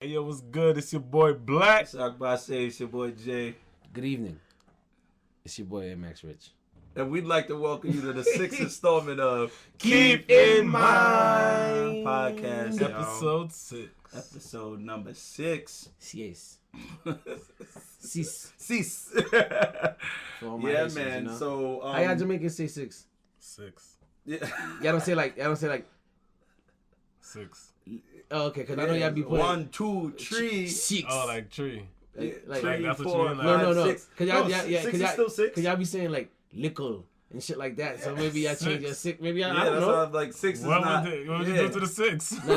Hey, yo, what's good? It's your boy Black. Say it's your boy Jay. Good evening. It's your boy MX Rich. And we'd like to welcome you to the sixth installment of Keep in Mind podcast, episode 6. Episode number 6. Yes. Sis. Cease. For all my Yeah, Haitians, man. you know? So how y'all Jamaicans say 6? 6. yeah. Y'all don't say like 6. oh, okay, because I know y'all be putting 1, 2, 3. 6. Oh, like tree. like, Three, that's what you four, mean, like- no. 6. Cause y'all, No, yeah, six cause is y'all, still 6. cause y'all be saying like lickle and shit like that. So maybe y'all change your 6. Maybe I Yeah, don't that's know. why I'm like 6 is What not. would you do to the 6? Nah.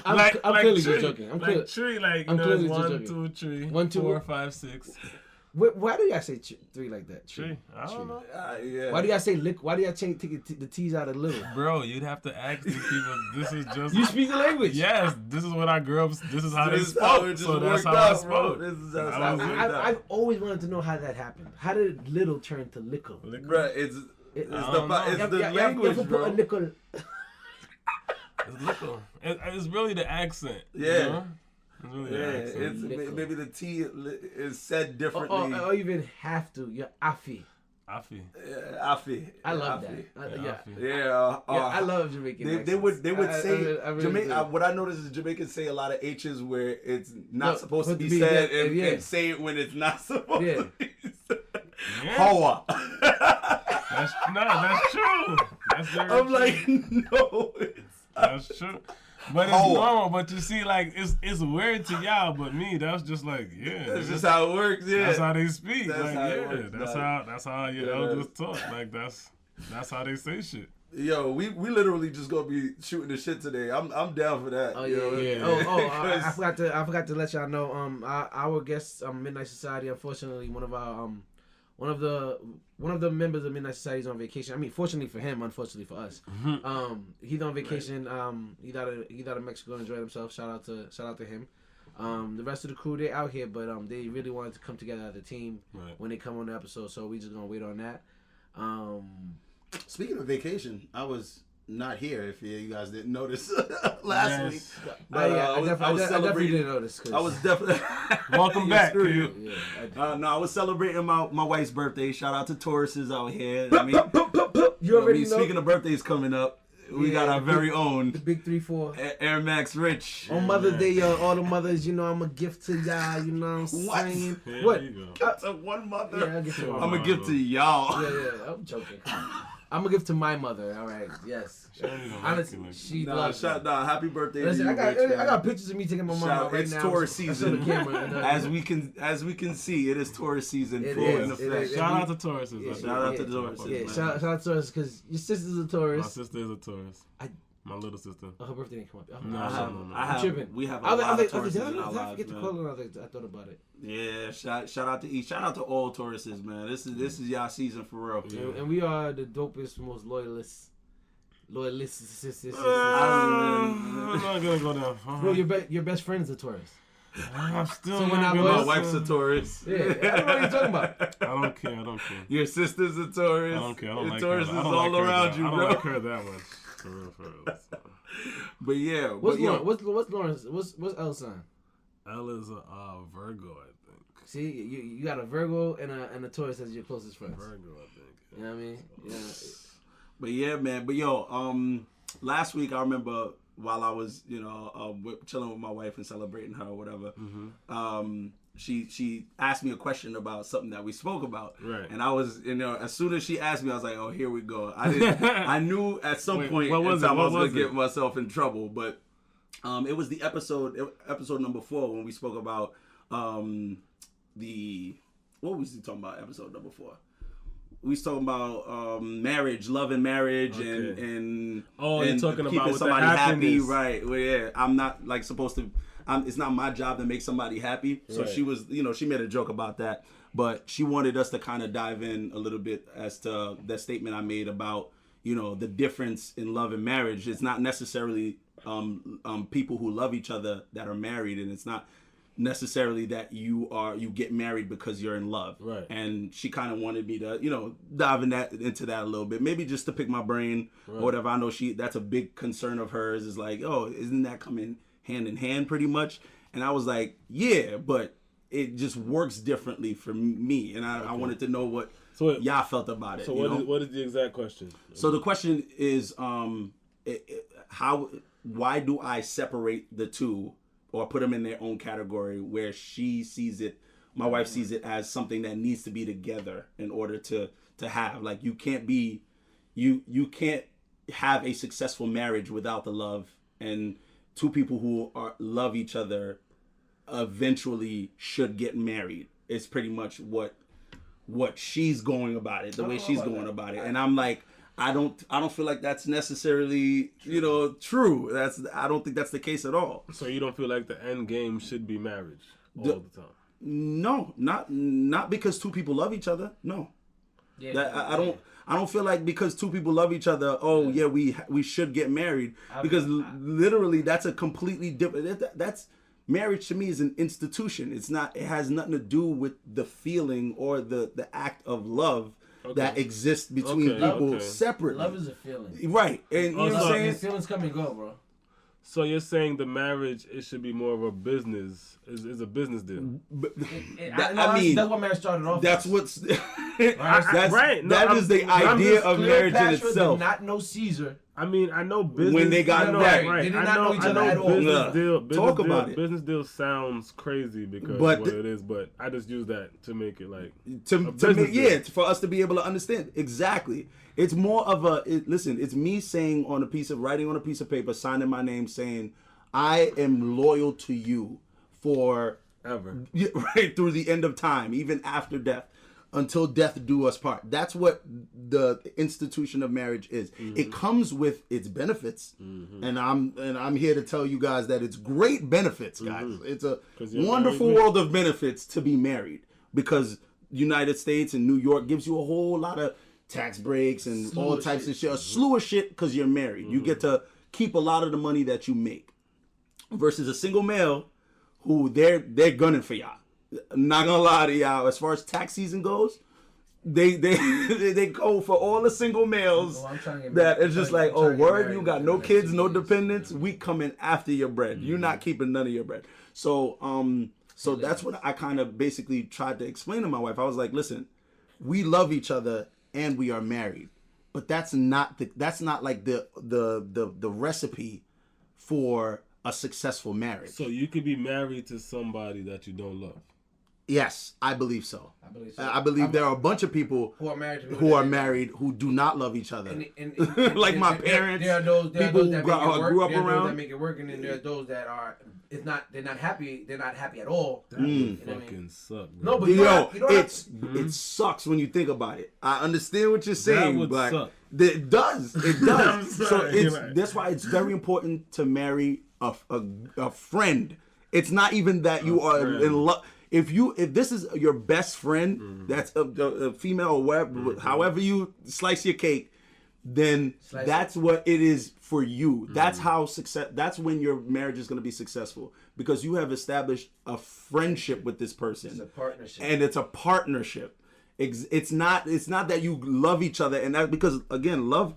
I'm like clearly tree. just joking. I'm like tree, like, you I'm know, clearly it's just 1, joking. 2, 3, 1, 2, 4, 5, 6. Why do y'all say 3 like that? Tree. I don't know. Yeah. Why do y'all say lick? Why do y'all take the T's out of little? Bro, you'd have to ask these people. This is just... You speak the language. Yes, this is what I grew up... This is how they This is how it spoke. just So that's worked how I out, bro. spoke. This is That how it was worked it. out. I've always wanted to know how that happened. How did little turn to lickle? Bruh, it's don't the Y'all language, put bro. a lickle. It's lickle. It's really the accent. Yeah. You know? It's really Yeah, the accent. it's Lickle. maybe the T is said differently. Or even have to. You're afi. Afi. Afi. I love Afi. that. Yeah, Yeah. Afi. Yeah, I love Jamaican they would accents. say I really Jamaica. do. What I noticed is Jamaicans say a lot of H's where it's not No, supposed to but be to be said, that- and, yeah. and say it when it's not supposed Yeah. to be said. Yeah. Hoa. That's true. That's very I'm true. like, no, it's That's true. But it's Hoa. normal. But you see, like, it's weird to y'all, but me, that's just like, yeah. That's just how it works. Yeah, That's how they speak. That's like, how it yeah, works, that's how your Yeah, elders talk. Like, that's how they say shit. Yo, we literally just gonna be shooting the shit today. I'm down for that. Oh you know? yeah. Yeah. I forgot to let y'all know. Our guest, Midnitw Society. Unfortunately, one of the members of Midnitw Society is on vacation. I mean, fortunately for him, unfortunately for us. He's on vacation. He's out of Mexico, enjoying himself. Shout out to him. The rest of the crew, they out here, but they really wanted to come together as a team when they come on the episode. So we just gonna wait on that. Speaking of vacation, I was not here. If you guys didn't notice last week, I I was definitely celebrating. didn't notice. I was definitely Welcome back, screw kid. you. Yeah, No, I was celebrating my wife's birthday. Shout out to Tauruses out here. I mean, you already know. speaking of birthdays coming up, we got our very own The big 3-4. Air Max Rich. On Mother's Day, y'all, all the mothers, you know, I'm a gift to y'all. You know what I'm What? saying? Here What? you go. That's a one mother. Yeah, I'll give to my I'm mother. gonna give to y'all. Yeah, I'm joking. I'm gonna give to my mother. All right, yes. She don't even like Honestly, you like she Nah, loves me. happy birthday Listen, to I you, got Rich, I man. got pictures of me taking my mom Shout- out right it's now. Taurus I saw season. the camera, and, As we can see, it is Taurus season It full is, in it effect. is. Shout out to Taurus. Yeah, Shout out to yeah, Taurus. yeah, man. shout out to Taurus because your sister's a My Taurus. sister is a Taurus. I- My little sister. Oh, her birthday didn't come up. No, I have, no. I I'm have, tripping. we have a I was lot like, of Tauruses did in our I lives, forget to man. call her? I thought about it. Yeah, shout out to each. Shout out to all Tauruses, man. This is y'all season for real. And we are the dopest, most loyalists. I'm not gonna go down. Bro, your best friend's a Taurus. I'm still So when not I gonna- My wife's a Taurus. Yeah, I don't know what you're talking about. I don't care. Your sister's a Taurus. I don't care. I don't Your like Taurus her. is I don't all like her around that- you, I don't bro. like her that much. For real. But yeah, What's but Lauren? What's Lawrence? What's L's sign? Elle is a Virgo, I think. See, you got a Virgo and a Taurus as your closest friends. Virgo, I think. You know what I mean? Yeah. But yeah, man. But yo, last week I remember while I was, chilling with my wife and celebrating her or whatever. She asked me a question about something that we spoke about. Right. And I was, as soon as she asked me, I was like, oh, here we go. I knew at some point what in was time it? I was What going to was get myself in trouble. But it was the episode number 4 when we spoke about what was he talking about? Episode number 4. We was talking about marriage, love and marriage, Okay. and you're talking keeping about with the somebody happy, happiness. right? Well, yeah, I'm not like supposed to. It's not my job to make somebody happy. So Right. she was, she made a joke about that, but she wanted us to kind of dive in a little bit as to that statement I made about the difference in love and marriage. It's not necessarily people who love each other that are married, and it's not necessarily that you get married because you're in love. Right. And she kind of wanted me to, dive into that a little bit, maybe just to pick my brain or whatever. I know that's a big concern of hers is like, oh, isn't that coming hand in hand pretty much. And I was like, yeah, but it just works differently for me. And I wanted to know what y'all felt about it. So what is the exact question? So the question is, why do I separate the two or put them in their own category where she sees it, my wife sees it as something that needs to be together in order to have, like, you can't have a successful marriage without the love, and two people who love each other eventually should get married. It's pretty much what she's going about it, the way she's going about it. And I'm like, I don't feel like that's necessarily, true. I don't think that's the case at all. So you don't feel like the end game should be marriage all the time? No, not because two people love each other. No. Yeah, I don't feel like because two people love each other, we should get married, because literally that's a completely different, that's marriage to me is an institution. It has nothing to do with the feeling or the act of love that exists between people separately. Love is a feeling. Right. And you know what I'm saying? Feelings come and go, bro. So you're saying the marriage, it should be more of a business, is a business deal. That's what marriage started off. That's what's right. That is the idea of marriage in itself. Did not know Caesar. I mean, I know business. When they got married, right. They did not know each other at all. Talk about it. Business deal sounds crazy because of what it is, but I just use that to make it like for us to be able to understand exactly. It's more of it's me saying writing on a piece of paper, signing my name, saying I am loyal to you forever, right through the end of time, even after death, until death do us part. That's what the institution of marriage is. Mm-hmm. It comes with its benefits, and I'm here to tell you guys that it's great benefits, guys. Mm-hmm. It's a wonderful world of benefits to be married, because United States and New York gives you a whole lot of tax breaks and all types of shit. A slew of shit because you're married. Mm-hmm. You get to keep a lot of the money that you make. Versus a single male who they're gunning for y'all. I'm not gonna lie to y'all. As far as tax season goes, they go for all the single males that it's just like, oh, word, you got no kids, no dependents. We coming after your bread. Mm-hmm. You're not keeping none of your bread. So that's what I kind of basically tried to explain to my wife. I was like, listen, we love each other and we are married, but that's not like the recipe for a successful marriage. So you could be married to somebody that you don't love. Yes, I believe so. I believe there are a bunch of people who are married who do not love each other. And like my parents. There are those that grew up around that make it work, and then there are those that are. They're not happy. They're not happy at all. That would fucking suck. Bro. No, but it sucks when you think about it. I understand what you're saying. That would suck. It does. It does. So that's why it's very important to marry a friend. It's not even that you are in love. If this is your best friend, that's a female or whatever, however you slice your cake, then that's what it is for you. That's how that's when your marriage is going to be successful, because you have established a friendship with this person. It's a partnership. And it's a partnership. It's not that you love each other, and that, because again, love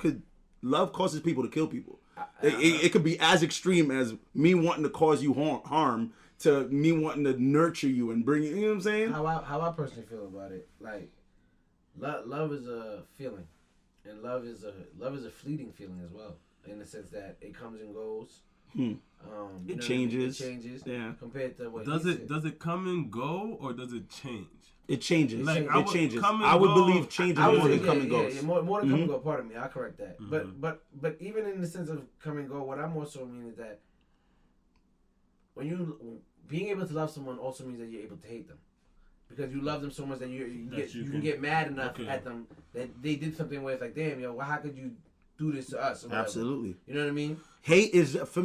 causes people to kill people. It could be as extreme as me wanting to cause you harm to me wanting to nurture you and bring you. You know what I'm saying? How I personally feel about it, like love is a feeling. And love is a fleeting feeling as well, in the sense that it comes and goes. It changes. It changes. Yeah. Compared to what does it come and go, or does it change? It changes. Like, it changes. I would believe changes more than come and goes. Yeah, more than come and go. Pardon me, I'll correct that. Mm-hmm. But even in the sense of come and go, what I'm also meaning is that when you being able to love someone also means that you're able to hate them. Because you love them so much that you can get mad enough at them that they did something where it's like, damn, yo, how could you do this to us? Absolutely. You know what I mean? Hate is just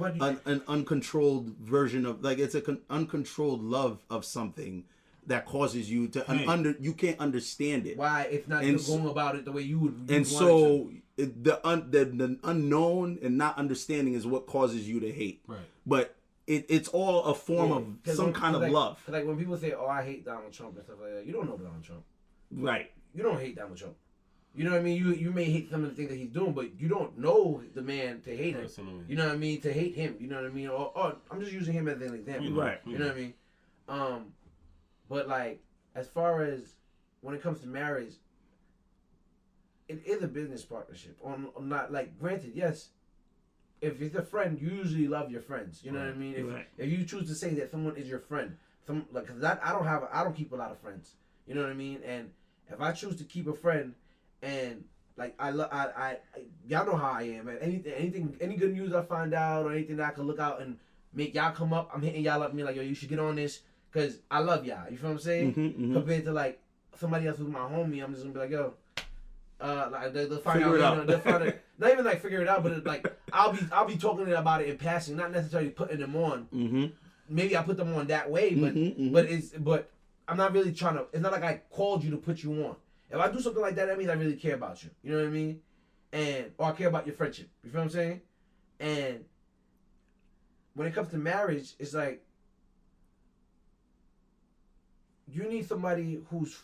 an uncontrolled version of, like, it's an uncontrolled love of something that causes you to you can't understand it. Why, if not you're going about it the way you would. And so the unknown and not understanding is what causes you to hate. Right. But it's all a form of some kind of love. Like when people say, "Oh, I hate Donald Trump" and stuff like that, you don't know Donald Trump. Right. You don't hate Donald Trump. You know what I mean? You may hate some of the things that he's doing, but you don't know the man to hate him. Personally. You know what I mean? To hate him. You know what I mean? Or I'm just using him as an example. Right. You know what I mean? But like, as far as when it comes to marriage, it is a business partnership. On not like, granted, yes. If it's a friend, you usually love your friends. You know what I mean? If you choose to say that someone is your friend, cause I don't keep a lot of friends. You know what I mean? And if I choose to keep a friend, and like I y'all know how I am. Man. Any good news I find out or anything that I can look out and make y'all come up, I'm hitting y'all up. Me like, yo, you should get on this, cause I love y'all. You feel what I'm saying? Compared to like somebody else who's my homie, I'm just gonna be like, yo. Like they'll find out. They'll find it. Not even like figure it out, but it's like I'll be talking about it in passing, not necessarily putting them on. Maybe I put them on that way, but I'm not really trying to. It's not like I called you to put you on. If I do something like that, that means I really care about you. You know what I mean? Or I care about your friendship. You feel what I'm saying? And when it comes to marriage, it's like you need somebody who's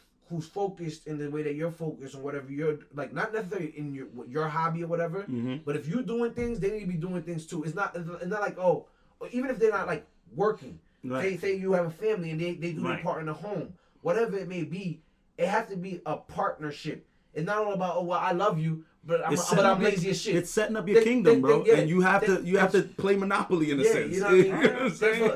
focused in the way that you're focused on whatever you're like, not necessarily in your hobby or whatever, but if you're doing things, they need to be doing things too. It's not like, oh, even if they're not like working, say you have a family and they do their part in the home, whatever it may be, it has to be a partnership. It's not all about, oh well, I love you, but I'm lazy as shit. It's setting up your kingdom, bro, and you have to play Monopoly in a sense. You know what I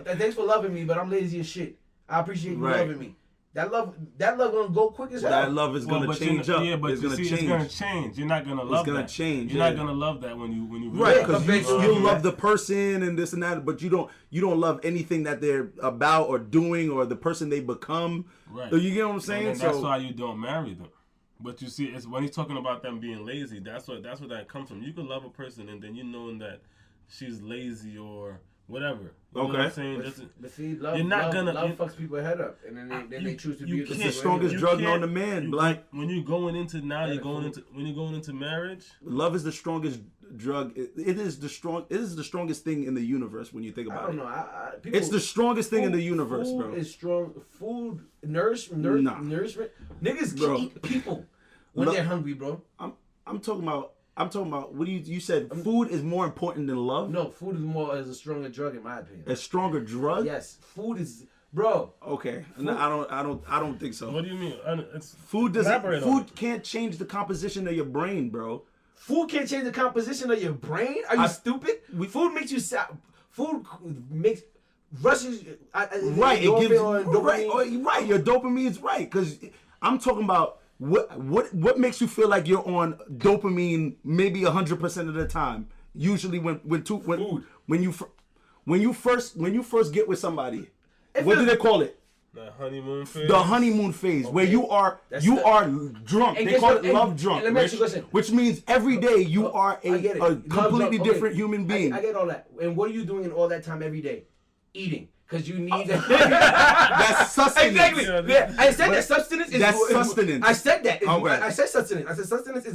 mean? Thanks for loving me, but I'm lazy as shit. I appreciate you loving me. That love gonna go quick as hell. That love is gonna change up. Yeah, but it's gonna change. It's gonna change. You're not gonna love that. It's gonna change. You're not gonna love that when you right, because you love the person and this and that, but you don't love anything that they're about or doing or the person they become. Right. You get what I'm saying? And that's why you don't marry them. But you see, it's when he's talking about them being lazy. That's what that comes from. You can love a person and then you knowing that she's lazy or whatever. You know what I'm saying? But see, love fucks people's head up, and then they choose to be. It's the strongest drug known to man. Like when you're going into marriage, love is the strongest drug. It is the strongest thing in the universe when you think about it. I don't know. It's the strongest thing in the universe, bro. Food is strong. Food, nourishment. Niggas can eat people when they're hungry, bro. I'm talking about. What you said? Food is more important than love. No, food is a stronger drug in my opinion. A stronger drug? Yes, food is, bro. Okay, no, I don't think so. What do you mean? Food can't change the composition of your brain, bro. Food can't change the composition of your brain? Are you stupid? Food makes you food makes rushes. Right, it gives dopamine. Right, your dopamine's right because I'm talking about. What makes you feel like you're on dopamine maybe 100% of the time? Usually when you first get with somebody, what do they call it? The honeymoon phase. The honeymoon phase, where you are drunk. They call it love drunk, which means every day you are a completely different human being. I get all that. And what are you doing in all that time every day? Eating. Because you need that. That's sustenance. Exactly. Yeah. I said that sustenance is. That's sustenance. I said that. I said sustenance. I said sustenance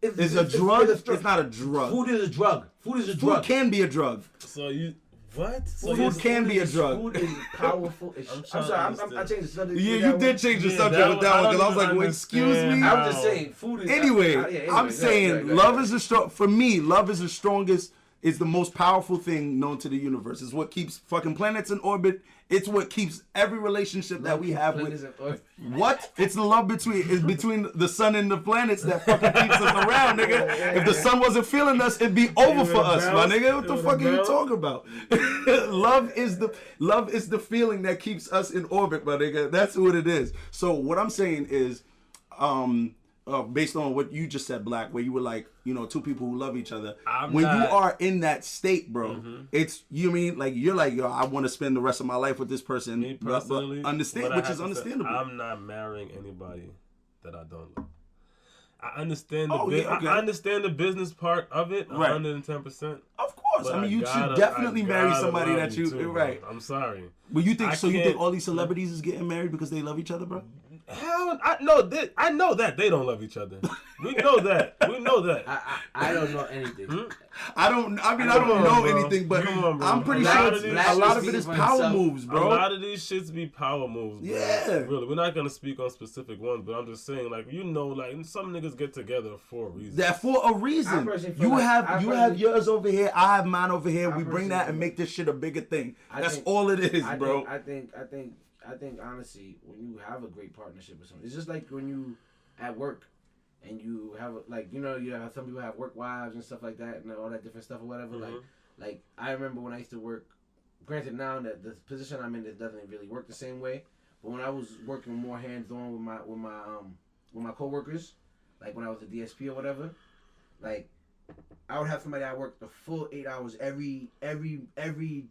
is a drug. It's not a drug. Food is a drug. Food can be a drug. So you what? Food can be a drug. Food is powerful. I'm sorry. I changed the subject. Yeah, you did change the subject with that one because I was like, well, excuse me. I'm just saying, food is. Anyway, I'm saying love is for me. Love is the strongest. Is the most powerful thing known to the universe. It's what keeps fucking planets in orbit. It's what keeps every relationship that we have with. What? It's the love between the sun and the planets that fucking keeps us around, nigga. If the sun wasn't feeling us, it'd be over for us, my nigga. What the fuck are you talking about? Love is the feeling that keeps us in orbit, my nigga. That's what it is. So what I'm saying is, based on what you just said, Black, where you were like, two people who love each other. You are in that state, bro, it's you're like, yo, I want to spend the rest of my life with this person. Me personally, which is understandable. I'm not marrying anybody that I don't love. I understand I understand the business part of it, 110%. Of course, I mean you should definitely marry somebody that you too, right. I'm sorry. But you think all these celebrities is getting married because they love each other, bro? Hell, I know that they don't love each other. We know that. I don't know anything. I don't know anything, but I'm pretty sure a lot of it is power moves, bro. A lot of these shits be power moves, bro. Yeah. Really, we're not gonna speak on specific ones, but I'm just saying, like, like some niggas get together for a reason. That for a reason. You have yours over here. I have mine over here. We bring that and make this shit a bigger thing. That's all it is, bro. I think honestly, when you have a great partnership with someone, it's just like when you at work and you have you have some people have work wives and stuff like that and all that different stuff or whatever. Mm-hmm. Like I remember when I used to work. Granted, now that the position I'm in, it doesn't really work the same way. But when I was working more hands on with my coworkers, like when I was a DSP or whatever, like I would have somebody I worked the full 8 hours every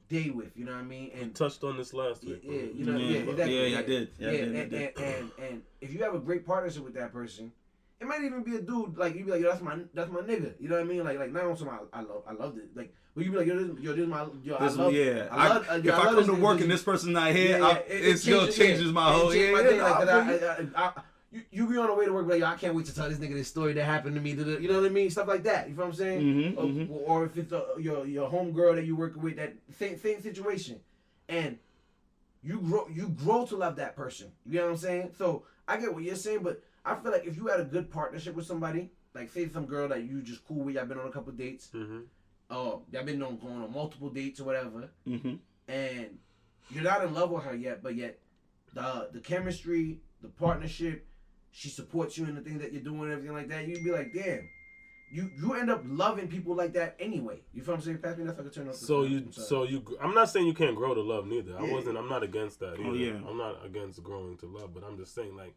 day with, you know what I mean? And we touched on this last week. Exactly. Yeah, I did. And if you have a great partnership with that person, it might even be a dude like you be like, yo, that's my nigga. You know what I mean? Like not on some I loved it. Like but you be like, yo, this is my if I come to work and this person's not here, it still changes my whole You be on the way to work, like, yo, I can't wait to tell this nigga this story that happened to me. You know what I mean? Stuff like that. You know what I'm saying? Or if it's your homegirl that you work with, that same situation, and you grow to love that person. You know what I'm saying? So I get what you're saying, but I feel like if you had a good partnership with somebody, like say some girl that you just cool with, y'all been on a couple dates, y'all been going on multiple dates or whatever, and you're not in love with her yet, but yet the chemistry, the partnership. She supports you in the things that you're doing and everything like that. You'd be like, damn. You end up loving people like that anyway. You feel what I'm saying? Pass me that so I can turn off. I'm not saying you can't grow to love neither. Yeah. I'm not against that either. Oh, yeah. I'm not against growing to love, but I'm just saying, like,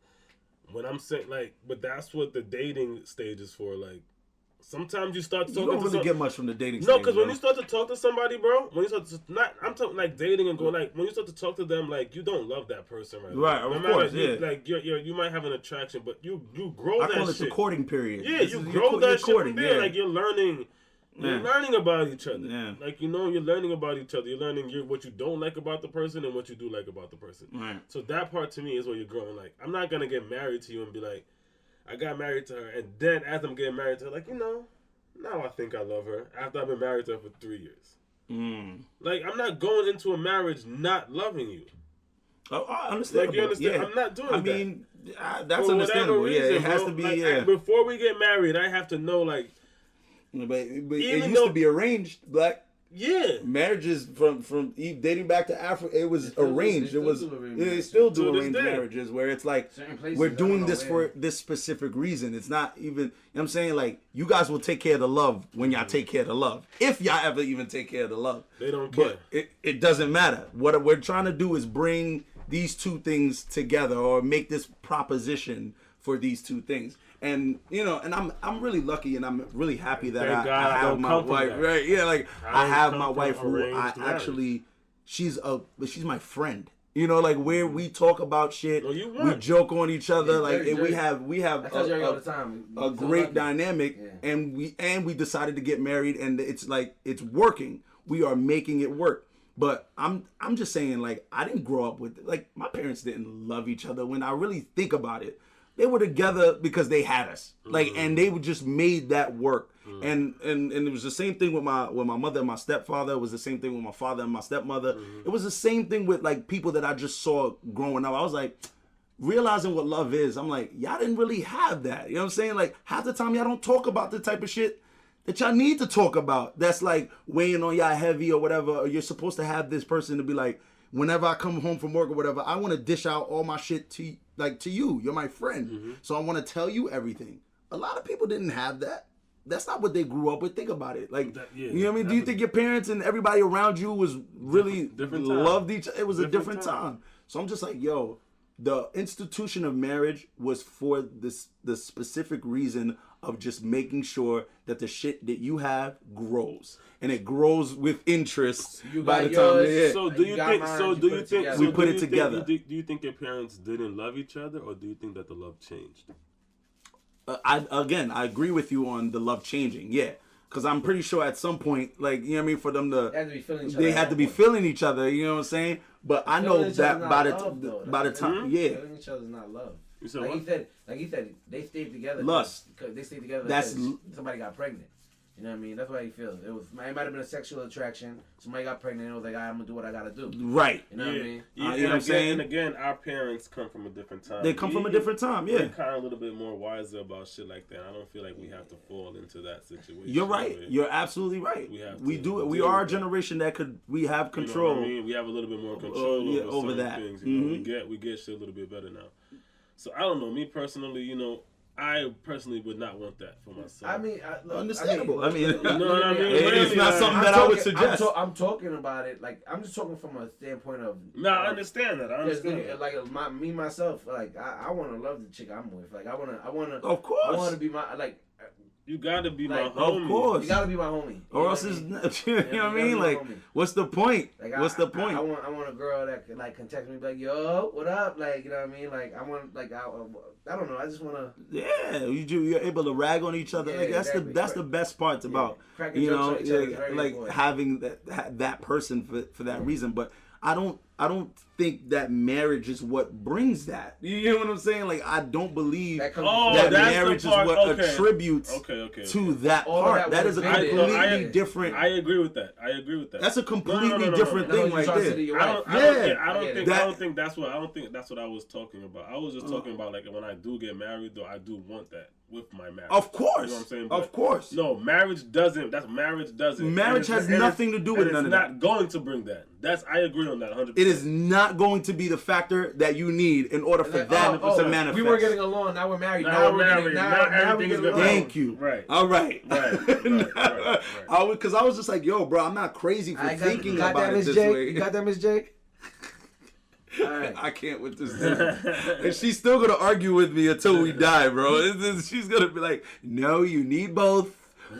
when I'm saying, like, but that's what the dating stage is for, like. Sometimes you start talking. You don't really get much from the dating stage. No, because when you start to talk to somebody, bro, I'm talking like dating and going, like, when you start to talk to them, like, you don't love that person right of course, yeah. Like, you might have an attraction, but you grow that shit. I call it the courting period. Yeah, you grow that shit from there. Like, you're learning about each other. Yeah. Like, you're learning about each other. You're learning what you don't like about the person and what you do like about the person. Right. So that part to me is where you're growing. Like, I'm not going to get married to you and be like, I got married to her, and then as I'm getting married to her, like, now I think I love her after I've been married to her for 3 years. Like, I'm not going into a marriage not loving you. Oh, I understand. Like, you understand? Yeah. I'm not doing that. I mean, that's understandable. Reason, it has to be, like, before we get married, I have to know, like... But it used to be arranged, Black. Yeah. Marriages from dating back to Africa, it was arranged. They still do arranged marriages where it's like, we're doing this for this specific reason. It's not even, you know what I'm saying? Like, you guys will take care of the love when y'all take care of the love. If y'all ever even take care of the love. They don't care. But it doesn't matter. What we're trying to do is bring these two things together or make this proposition for these two things. And and I'm really lucky and I'm really happy that I have my wife. Right? Yeah, like I have my wife who I actually she's my friend. Like where we talk about shit, we joke on each other, we have a great dynamic, and we decided to get married, and it's like it's working. We are making it work. But I'm just saying, like, I didn't grow up with, like, my parents didn't love each other. When I really think about it, they were together because they had us, like, and they would just made that work. And it was the same thing with my mother and my stepfather. It was the same thing with my father and my stepmother. It was the same thing with, like, people that I just saw growing up. I was like, realizing what love is, I'm like, y'all didn't really have that. You know what I'm saying? Like, half the time y'all don't talk about the type of shit that y'all need to talk about. That's like weighing on y'all heavy or whatever. Or you're supposed to have this person to be like, whenever I come home from work or whatever, I want to dish out all my shit to you. You're my friend. So I want to tell you everything. A lot of people didn't have that. That's not what they grew up with. Think about it. Like, you know what I mean? Do you think your parents and everybody around you was really loved each other? It was a different time. So I'm just like, yo, the institution of marriage was for the specific reason of just making sure that the shit that you have grows, and it grows with interest by the time. So do you think? Do you think we put it together? Do you think your parents didn't love each other, or do you think that the love changed? I agree with you on the love changing. Yeah. Because I'm pretty sure at some point, like, you know what I mean, for them they had to be feeling each other, you know what I'm saying? But I know that by the time, feeling each other is not love. You said like what? he said, they stayed together. Lust. They stayed together. That's because somebody got pregnant. You know what I mean? That's why he feels. It might have been a sexual attraction. Somebody got pregnant and it was like, I'm gonna do what I gotta do. Right. You know what I mean? Yeah, you know what I'm saying? And again, our parents come from a different time. They come from a different time, yeah. We're kind of a little bit more wiser about shit like that. I don't feel like we have to fall into that situation. You're right. You're absolutely right. We do it. We are a generation that we have control. You know what I mean? We have a little bit more control over that. Things. You know, we get shit a little bit better now. So I don't know. Me personally, you know, I personally would not want that for myself. I mean, understandable. I mean, you know what I mean? It's not something that I would suggest. I'm talking about it. Like, I'm just talking from a standpoint of. No, I understand that. I understand. Like myself. Like, I want to love the chick I'm with. Like, I want to. Of course. I want to be my like. You gotta be my homie. Of course. You gotta be my homie. Or else it's, you know what I mean? Like, what's the point? Like, what's the point? I want a girl that can, like, can text me, like, yo, what up? Like, you know what I mean? Like, I want, like, I don't know. I just want to. Yeah, you're able to rag on each other. Yeah, like, exactly. that's the best parts about, you know, like having that person for that reason. But I don't think that marriage is what brings that. You know what I'm saying? Like, I don't believe that marriage is what attributes to that part. That is a completely different. I agree with that. That's a completely different thing right there. I don't think that's what I was talking about. I was just talking about, like, when I do get married, though, I do want that with my marriage. Of course. You know what I'm saying? Of course. No, marriage doesn't. Marriage has nothing to do with none of that. It's not going to bring that. I agree on that 100%. It is not going to be the factor that you need in order for that to manifest. We were getting along. Now we're married. Now we're married. Now everything is good. Thank you. Right. All right. Right. Because I was just like, yo, bro, I'm not crazy for thinking about it this way. You got that, Miss Jake? All right. I can't with this thing. And she's still going to argue with me until we die, bro. She's going to be like, no, you need both.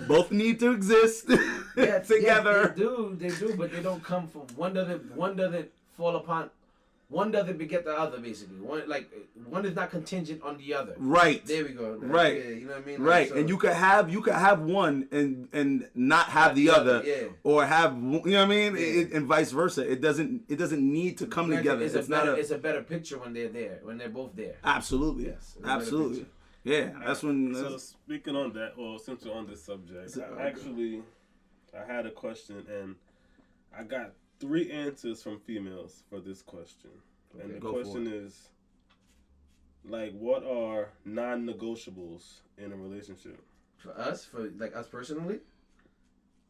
Both need to exist together. Yes, they do, but they don't come from one doesn't fall upon. One doesn't beget the other, basically. One is not contingent on the other. Right. There we go. Right. Yeah, you know what I mean? Right. So, and you could have one and not have the other. Yeah. Or have, you know what I mean? Yeah. And vice versa. It doesn't need to come together. It's a better picture when they're there, when they're both there. Absolutely. Yes. Absolutely. Yeah. That's when. So speaking on that, or since we're on this subject, I had a question and I got 3 answers from females for this question. Okay, and the question is, like, what are non-negotiables in a relationship? For us personally?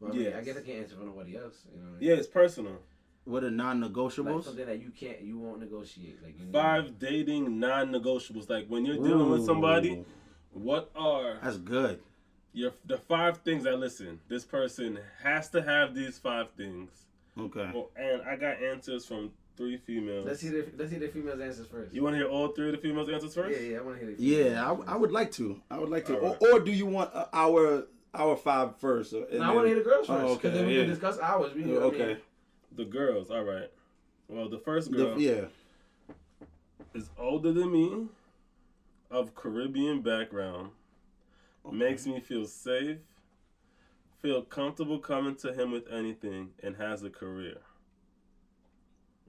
Well, I mean, I guess I can't answer for nobody else. You know what I mean? Yeah, it's personal. What are non-negotiables? Like something that you won't negotiate. Like 5 dating non-negotiables. Like, when you're dealing with somebody, what are... That's good. The 5 things that, listen, this person has to have these 5 things. Okay. And I got answers from 3 females. Let's hear the females' answers first. You want to hear all 3 of the females' answers first? Yeah, I want to hear. Yeah, I would like to. Right. Or do you want our 5 first? No, I want to hear the girls first. Because then we can discuss ours. Okay. The girls, all right. Well, the first girl is older than me, of Caribbean background, makes me feel safe, feel comfortable coming to him with anything, and has a career.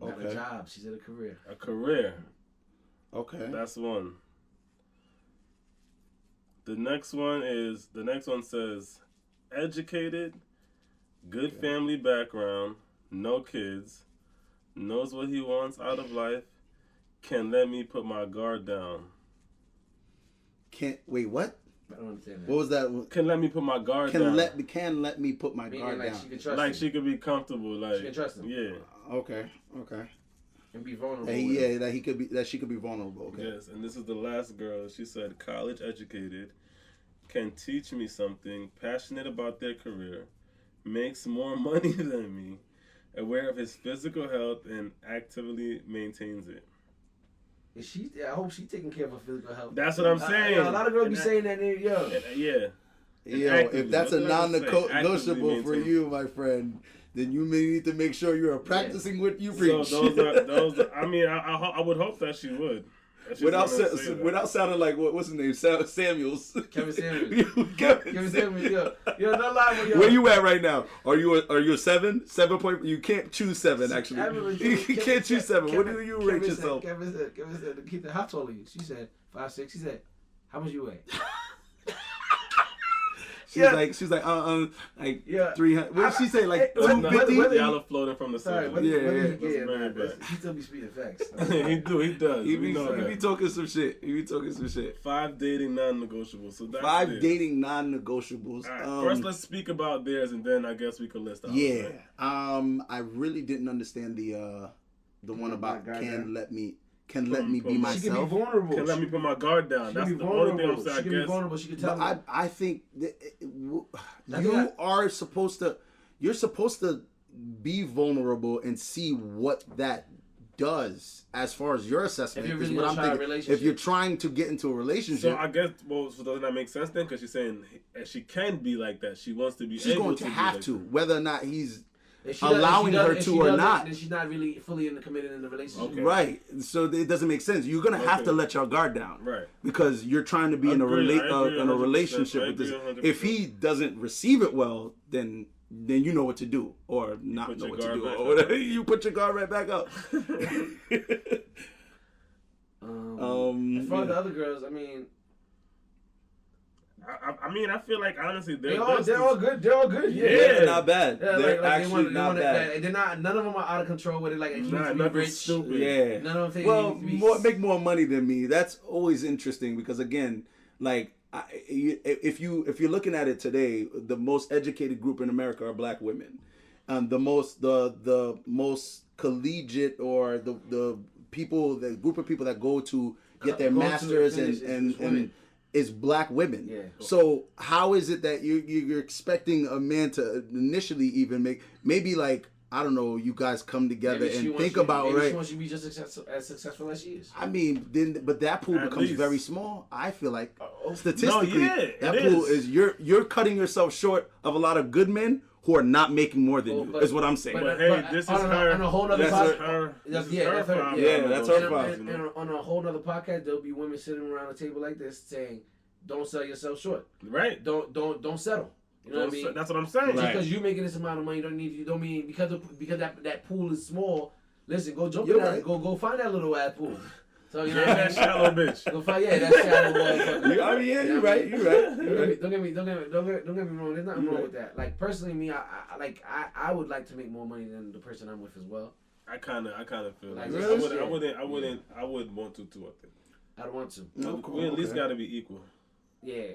Not a job. She said a career. A career. Okay. That's one. The next one says, educated, good family background, no kids, knows what he wants out of life, can let me put my guard down. Wait, what? I don't understand that. What was that? Can let me put my guard down. Can let me put my guard down. She can trust him. She could be comfortable. Like, she can trust him. Yeah. Okay. And be vulnerable. That she could be vulnerable. Okay. Yes, and this is the last girl. She said, college educated, can teach me something, passionate about their career, makes more money than me, aware of his physical health, and actively maintains it. I hope she's taking care of her physical health. That's what I'm saying. A lot of girls be saying that. Yeah. If that's a non-negotiable for you, my friend, then you may need to make sure you are practicing what you preach. So those are, I mean, I would hope that she would. without sounding like what's his name? Samuels. Kevin Samuels. Kevin Samuels. Yo, no lie, yo. Where you at right now? Are you a 7? 7 point? You can't choose 7 actually. You can't choose 7. What do you rate yourself? Kevin said, how tall are you? She said 5'6". She said, how much you weigh? She's like, like 300. What did she say? Like 250? Y'all are floating from the sun. He still be speeding facts. He does. He be talking some shit. 5 dating non-negotiables. So that's 5 dating non-negotiables. Right, first, let's speak about theirs, and then I guess we could list out. Yeah. Right? I really didn't understand the one about can let me be myself. She can be vulnerable. Can let me put my guard down. That's the only thing I'm saying. She can be vulnerable. She can tell me. I think you're supposed to be vulnerable and see what that does as far as your assessment. If you're really what I'm thinking, if you're trying to get into a relationship. So I guess, so doesn't that make sense then? Because she's saying she can be like that. She wants to be. She's able going to have to, whether or not he's allowing her to or not. Then she's not really fully committed in the relationship. Okay. Right. So it doesn't make sense. You're gonna have to let your guard down. Right. Because you're trying to be in a relationship with this. 100%. If he doesn't receive it well, then you know what to do or not know what to do or whatever. You put your guard right back up. As far as the other girls, I mean. I feel like honestly they're all good. They're all good. Yeah, they're not bad. Yeah, they're actually not bad. They're not. None of them are out of control with it. Like nothing rich. Stupid. Yeah. None of them make more money than me. That's always interesting because again, like if you're looking at it today, the most educated group in America are black women, the most collegiate or the group of people that go to get their masters and is black women. Yeah. So how is it that you're expecting a man to initially even maybe like, I don't know, you guys come together and think about maybe she wants you to be just as successful as she is. I mean, but that pool becomes very small. I feel like statistically, that pool is you're cutting yourself short of a lot of good men who are not making more than you. Is what I'm saying. But hey, this is her. On a whole other podcast, that's her problem. And on a whole other podcast, there'll be women sitting around a table like this saying, "Don't sell yourself short. Right. Don't settle." You know what I mean? That's what I'm saying. Just because you're making this amount of money, don't mean because that pool is small. Listen, go jump in that. Go find that little ass pool. So you know that shallow bitch. Go find that shallow motherfucker. You're right. Don't get me wrong. There's nothing wrong with that. Like personally, me, I would like to make more money than the person I'm with as well. I kind of feel like really? I wouldn't want to too. I think I'd want to. We at least got to be equal. Yeah,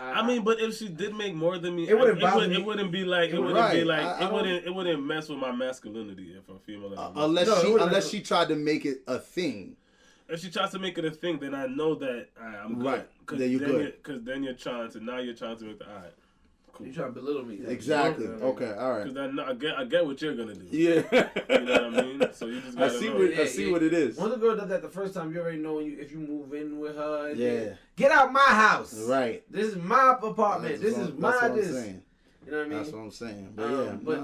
I mean, but if she did make more than me, it wouldn't bother me. It wouldn't be like it wouldn't mess with my masculinity if a female. Unless she tried to make it a thing. If she tries to make it a thing, then I know that I'm good. Right. Then you're good. Because then you're trying to make the cool. You're trying to belittle me. Exactly. Okay. All right. Because I get what you're gonna do. Yeah. You know what I mean? So you just gotta I see what it is. Once the girl does that the first time, you already know if you move in with her. Yeah. Get out my house. Right. This is my apartment. This is my That's what I'm saying. You know what I mean? That's what I'm saying. But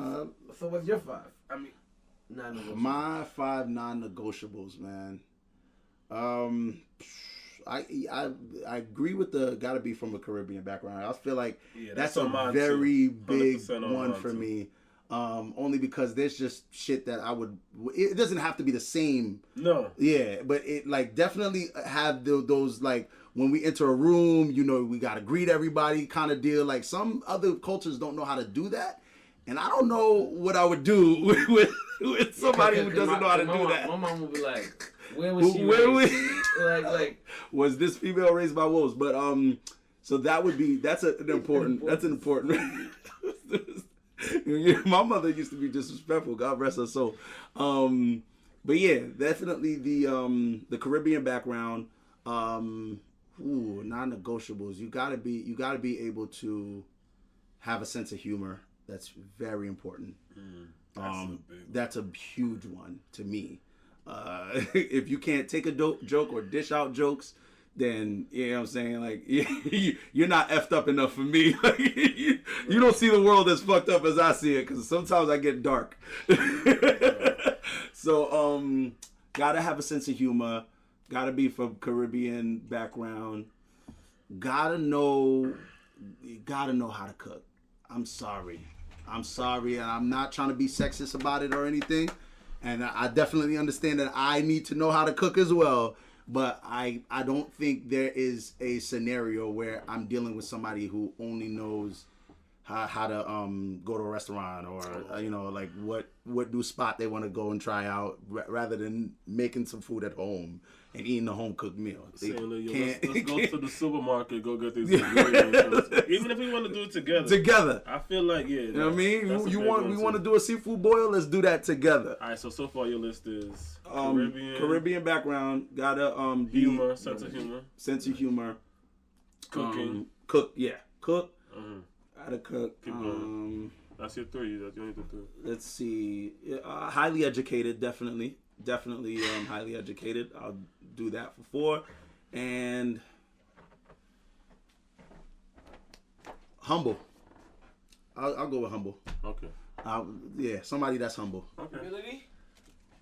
so what's your 5? I mean, non-negotiables. My 5 non-negotiables, man. I agree with the gotta be from a Caribbean background. I feel like that's a very big one for me. Only because there's just shit that it doesn't have to be the same. No. Yeah, but it like definitely have those like when we enter a room, you know, we gotta greet everybody kind of deal. Like some other cultures don't know how to do that. And I don't know what I would do with somebody who doesn't know how to do that. My mom would be like, where was she raised? like was this female raised by wolves? But so that's an important my mother used to be disrespectful, God rest her soul. But yeah, definitely the Caribbean background, non-negotiables. You gotta be able to have a sense of humor. That's very important. That's a huge one to me. If you can't take a joke or dish out jokes, then you know what I'm saying, like you're not effed up enough for me. Like, you don't see the world as fucked up as I see it, because sometimes I get dark. So gotta have a sense of humor. Gotta be from Caribbean background. Gotta know how to cook. I'm sorry, and I'm not trying to be sexist about it or anything. And I definitely understand that I need to know how to cook as well. But I don't think there is a scenario where I'm dealing with somebody who only knows how to go to a restaurant or like what new spot they want to go and try out rather than making some food at home and eating a home cooked meal. Let's go to the supermarket, go get these ingredients. Even if we want to do it together. I feel like you know what I mean. We want to do a seafood boil. Let's do that together. All right. So far your list is Caribbean background. Gotta humor, sense of humor, cooking. Cook. Mm-hmm. Gotta cook. Keep going. That's your three. That's your three. Let's see. Highly educated, definitely. Highly educated. I'll do that for 4. And humble. I'll go with humble. Okay. Yeah, somebody that's humble. Okay. Humility?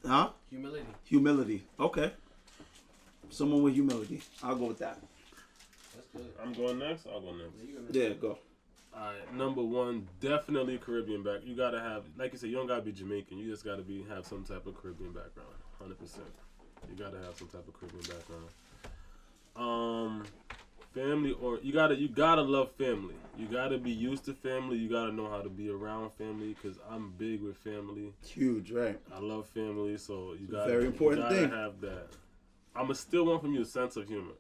Huh? Humility. Okay. Someone with humility. I'll go with that. That's good. I'm going next. I'll go next. Yeah, go. Alright, number 1, definitely Caribbean back. You gotta have, like you said, you don't gotta be Jamaican. You just gotta have some type of Caribbean background. 100%. You gotta have some type of Caribbean background. Family, or you gotta love family. You gotta be used to family. You gotta know how to be around family. Cause I'm big with family. Huge, right? I love family, so you gotta very important thing. Have that. I'ma still want from you a sense of humor.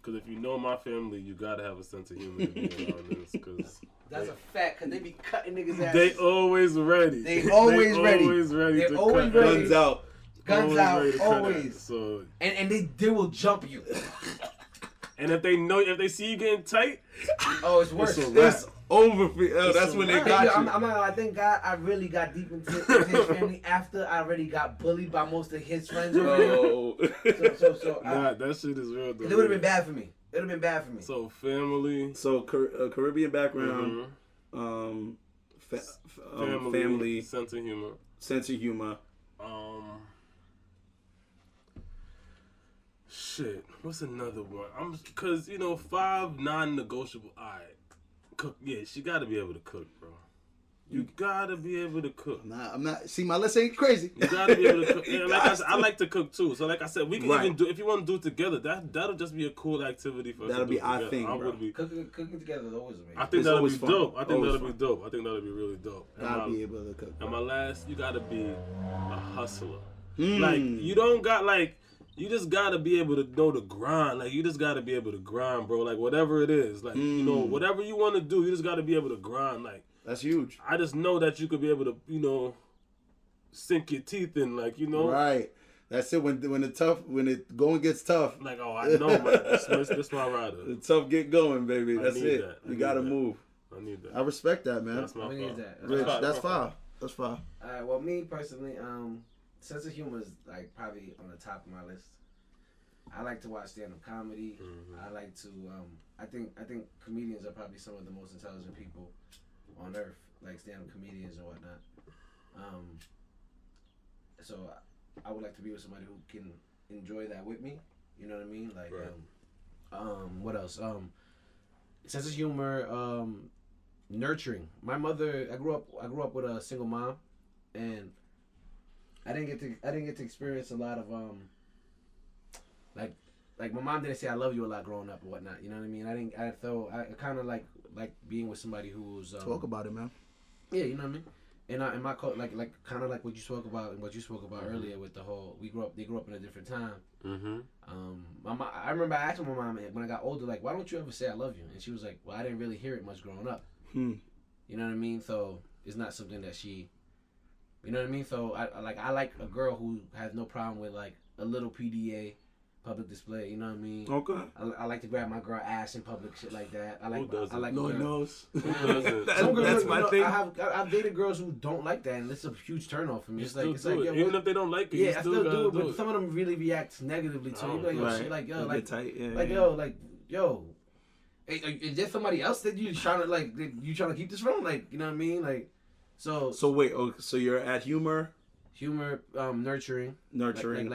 Because if you know my family, you gotta have a sense of humor to be around this. Cause that's a fact. Cause they be cutting niggas' ass. They always ready. They always ready. They're always ready. Guns out. Always. So and they will jump you. And if they see you getting tight, it's worse. It's over for you. That's when they got you. I think God, I really got deep into his family after I already got bullied by most of his friends already. That shit is real. It would have been bad for me. It would have been bad for me. So family. So Caribbean background. Mm-hmm. Family. Sense of humor. Shit. What's another one? Cause 5 non-negotiable. Alright. Cook. Yeah, she gotta be able to cook, bro. You gotta be able to cook. I'm not. See, my list ain't crazy. You gotta be able to cook. And like I like to cook too. So like I said, we can even do, if you want to do it together, that'll just be a cool activity for us. That'll be our thing, bro. Cooking together is always amazing. I think that'll be dope. I think that'll be really dope. Gotta be able to cook. And my last, you gotta be a hustler. Like you don't got like. You just gotta be able to know the grind. Like you just gotta be able to grind, bro. Like whatever it is, like whatever you want to do, you just gotta be able to grind. Like that's huge. I just know that you could be able to, sink your teeth in, like Right. That's it. When it going gets tough. Like I know, man. This my rider. The tough get going, baby. That's it. You gotta move. I need that. I respect that, man. That's my fault. Rich, that's fine. That's fine. All right. Well, me personally, sense of humor is like probably on the top of my list. I like to watch stand-up comedy. I like to. I think comedians are probably some of the most intelligent people on earth, like stand-up comedians and whatnot. So I would like to be with somebody who can enjoy that with me. You know what I mean? Like, right. What else? Sense of humor. Nurturing. My mother. I grew up with a single mom, and I didn't get to experience a lot of like my mom didn't say I love you a lot growing up or whatnot. You know what I mean? I kind of like being with somebody who was talk about it, man. Yeah, you know what I mean. And in my like kind of like what you spoke about and what you spoke about earlier with the whole they grew up in a different time. I remember I asked my mom when I got older, like, why don't you ever say I love you? And she was like, well, I didn't really hear it much growing up. You know what I mean? So it's not something that she. You know what I mean? So I like a girl who has no problem with like a little PDA, public display. You know what I mean? Okay. I like to grab my girl ass in public, shit like that. I like. Who doesn't? I like. Lord knows. That's my thing. I've dated girls who don't like that, and it's a huge turnoff for me. It's like even if they don't like it, you still do it. But some of them really react negatively to it. Like, yo, shit, like, yo, like, tight. Yo. Hey, is there somebody else that you trying to keep this from? Like, you know what I mean? Like, so wait. Oh, so you're at humor, humor, nurturing, nurturing,